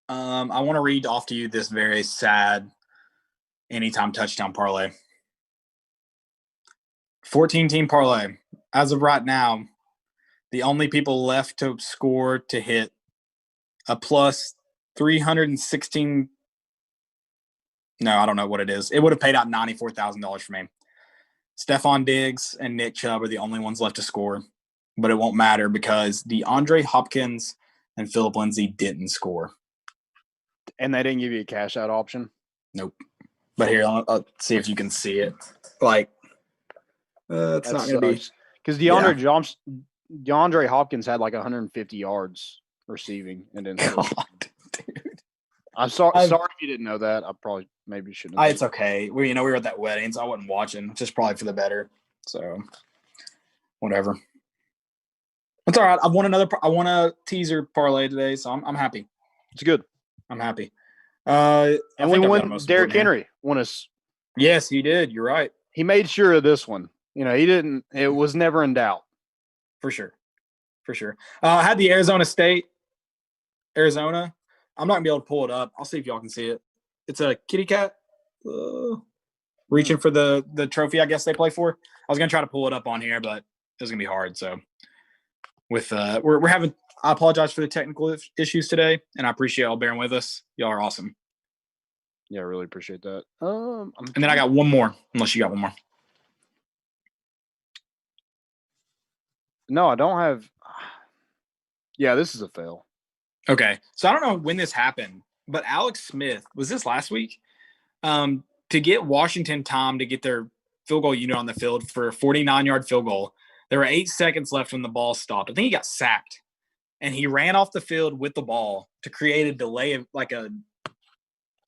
I want to read off to you this very sad anytime touchdown parlay. 14-team parlay. As of right now, the only people left to score to hit a plus 316. No, I don't know what it is. It would have paid out $94,000 for me. Stephon Diggs and Nick Chubb are the only ones left to score, but it won't matter because DeAndre Hopkins and Phillip Lindsay didn't score. And they didn't give you a cash out option? Nope. But here, I'll see if you can see it. Like, it's not going to be. Because DeAndre Hopkins had like 150 yards receiving and didn't score. God, dude. I'm sorry if you didn't know that. I probably maybe shouldn't have. It's okay. We were at that wedding, so I wasn't watching, which is probably for the better. So, whatever. It's all right. I won a teaser parlay today, so I'm happy. It's good. I'm happy. And we won. Derrick Henry won us. Yes, he did. You're right. He made sure of this one. He didn't. It was never in doubt. For sure. I had the Arizona. I'm not going to be able to pull it up. I'll see if y'all can see it. It's a kitty cat reaching for the trophy I guess they play for. I was going to try to pull it up on here, but it was going to be hard. So with we're having – I apologize for the technical issues today, and I appreciate y'all bearing with us. Y'all are awesome. Yeah, I really appreciate that. And then I got one more, unless you got one more. No, I don't have – yeah, this is a fail. Okay. So I don't know when this happened, but Alex Smith, was this last week? To get Washington time to get their field goal unit on the field for a 49-yard field goal, there were 8 seconds left when the ball stopped. I think he got sacked, and he ran off the field with the ball to create a delay, like a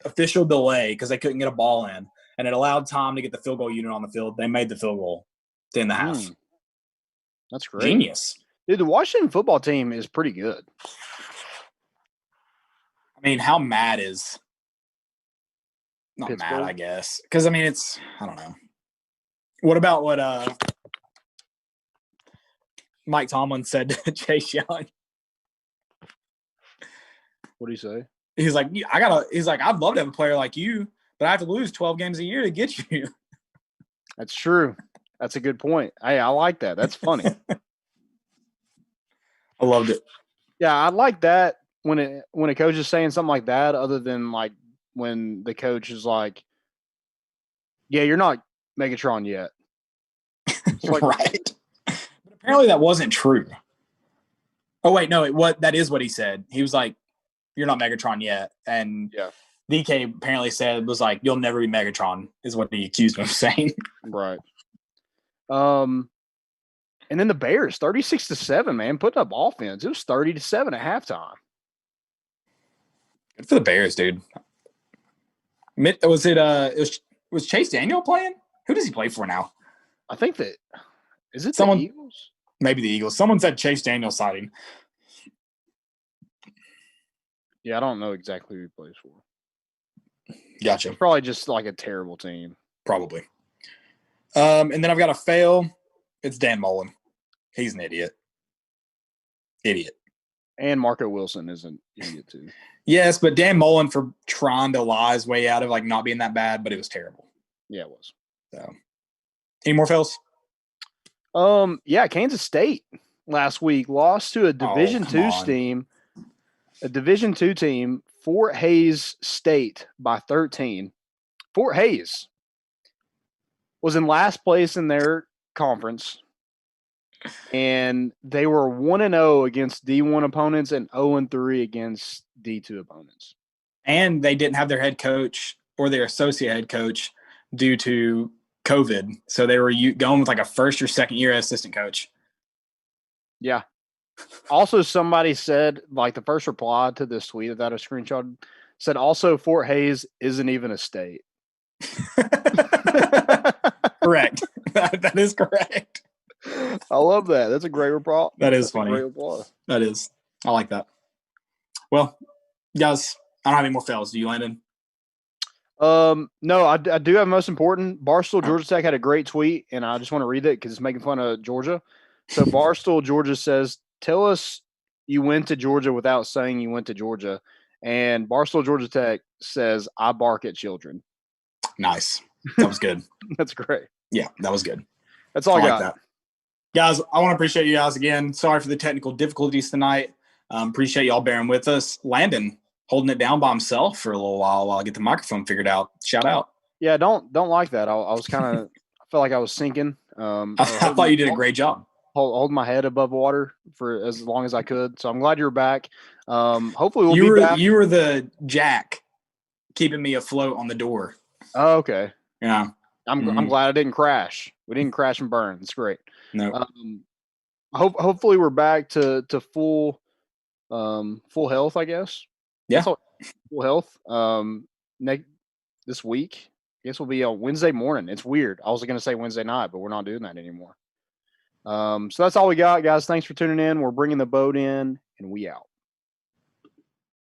official delay, because they couldn't get a ball in, and it allowed Tom to get the field goal unit on the field. They made the field goal to end the half. That's great. Genius. Dude, the Washington football team is pretty good. I mean, how mad is – not Pittsburgh? mad, I guess. Because, I mean, it's – I don't know. What about what Mike Tomlin said to Chase Young? What do you say? He's like, I'd love to have a player like you, but I have to lose 12 games a year to get you. That's true. That's a good point. Hey, I like that. That's funny. I loved it. Yeah, I like that when a coach is saying something like that, other than like when the coach is like, yeah, you're not Megatron yet. Like, right. But apparently that wasn't true. Oh, wait, no, that is what he said. He was like, you're not Megatron yet. And yeah. DK apparently was like, you'll never be Megatron, is what he accused him of saying. Right. And then the Bears, 36-7, man, putting up offense. It was 30-7 at halftime. Good for the Bears, dude. Was Chase Daniel playing? Who does he play for now? I think that is it the Eagles? Maybe the Eagles. Someone said Chase Daniel sighting. Yeah, I don't know exactly who he plays for. Gotcha. It's probably just like a terrible team. Probably. And then I've got a fail. It's Dan Mullen. He's an idiot. And Marco Wilson is an idiot too. Yes, but Dan Mullen for trying to lie his way out of like not being that bad, but it was terrible. Yeah, it was. So, any more fails? Yeah, Kansas State last week lost to a Division II team. A Division II team, Fort Hays State, by 13. Fort Hays was in last place in their conference, and they were 1-0 against D1 opponents and 0-3 against D2 opponents. And they didn't have their head coach or their associate head coach due to COVID. So they were going with like a first or second year assistant coach. Yeah. Also, somebody said, like the first reply to this tweet that I screenshot said, also Fort Hays isn't even a state. Correct. That is correct. I love that. That's a great reply. That is That's funny. A great reply. That is. I like that. Well, guys, I don't have any more fails. Do you, Landon? No, I do have most important. Barstool Georgia Tech had a great tweet, and I just want to read it because it's making fun of Georgia. So Barstool Georgia says, "Tell us you went to Georgia without saying you went to Georgia." And Barstool Georgia Tech says, "I bark at children." Nice. That was good. That's great. Yeah, that was good. That's all I got. That. Guys, I want to appreciate you guys again. Sorry for the technical difficulties tonight. Appreciate y'all bearing with us. Landon holding it down by himself for a little while I get the microphone figured out. Shout out. Yeah, don't like that. I was kind of I felt like I was sinking. I thought you did a great job. Hold my head above water for as long as I could. So I'm glad you're back. Hopefully we'll be back. You were the jack keeping me afloat on the door. Oh, okay. Yeah. I'm glad I didn't crash. We didn't crash and burn. It's great. No. Hopefully we're back to full health, I guess. Yeah. Full health. This week. I guess we'll be on Wednesday morning. It's weird. I was going to say Wednesday night, but we're not doing that anymore. So that's all we got, guys. Thanks for tuning in. We're bringing the boat in, and we out.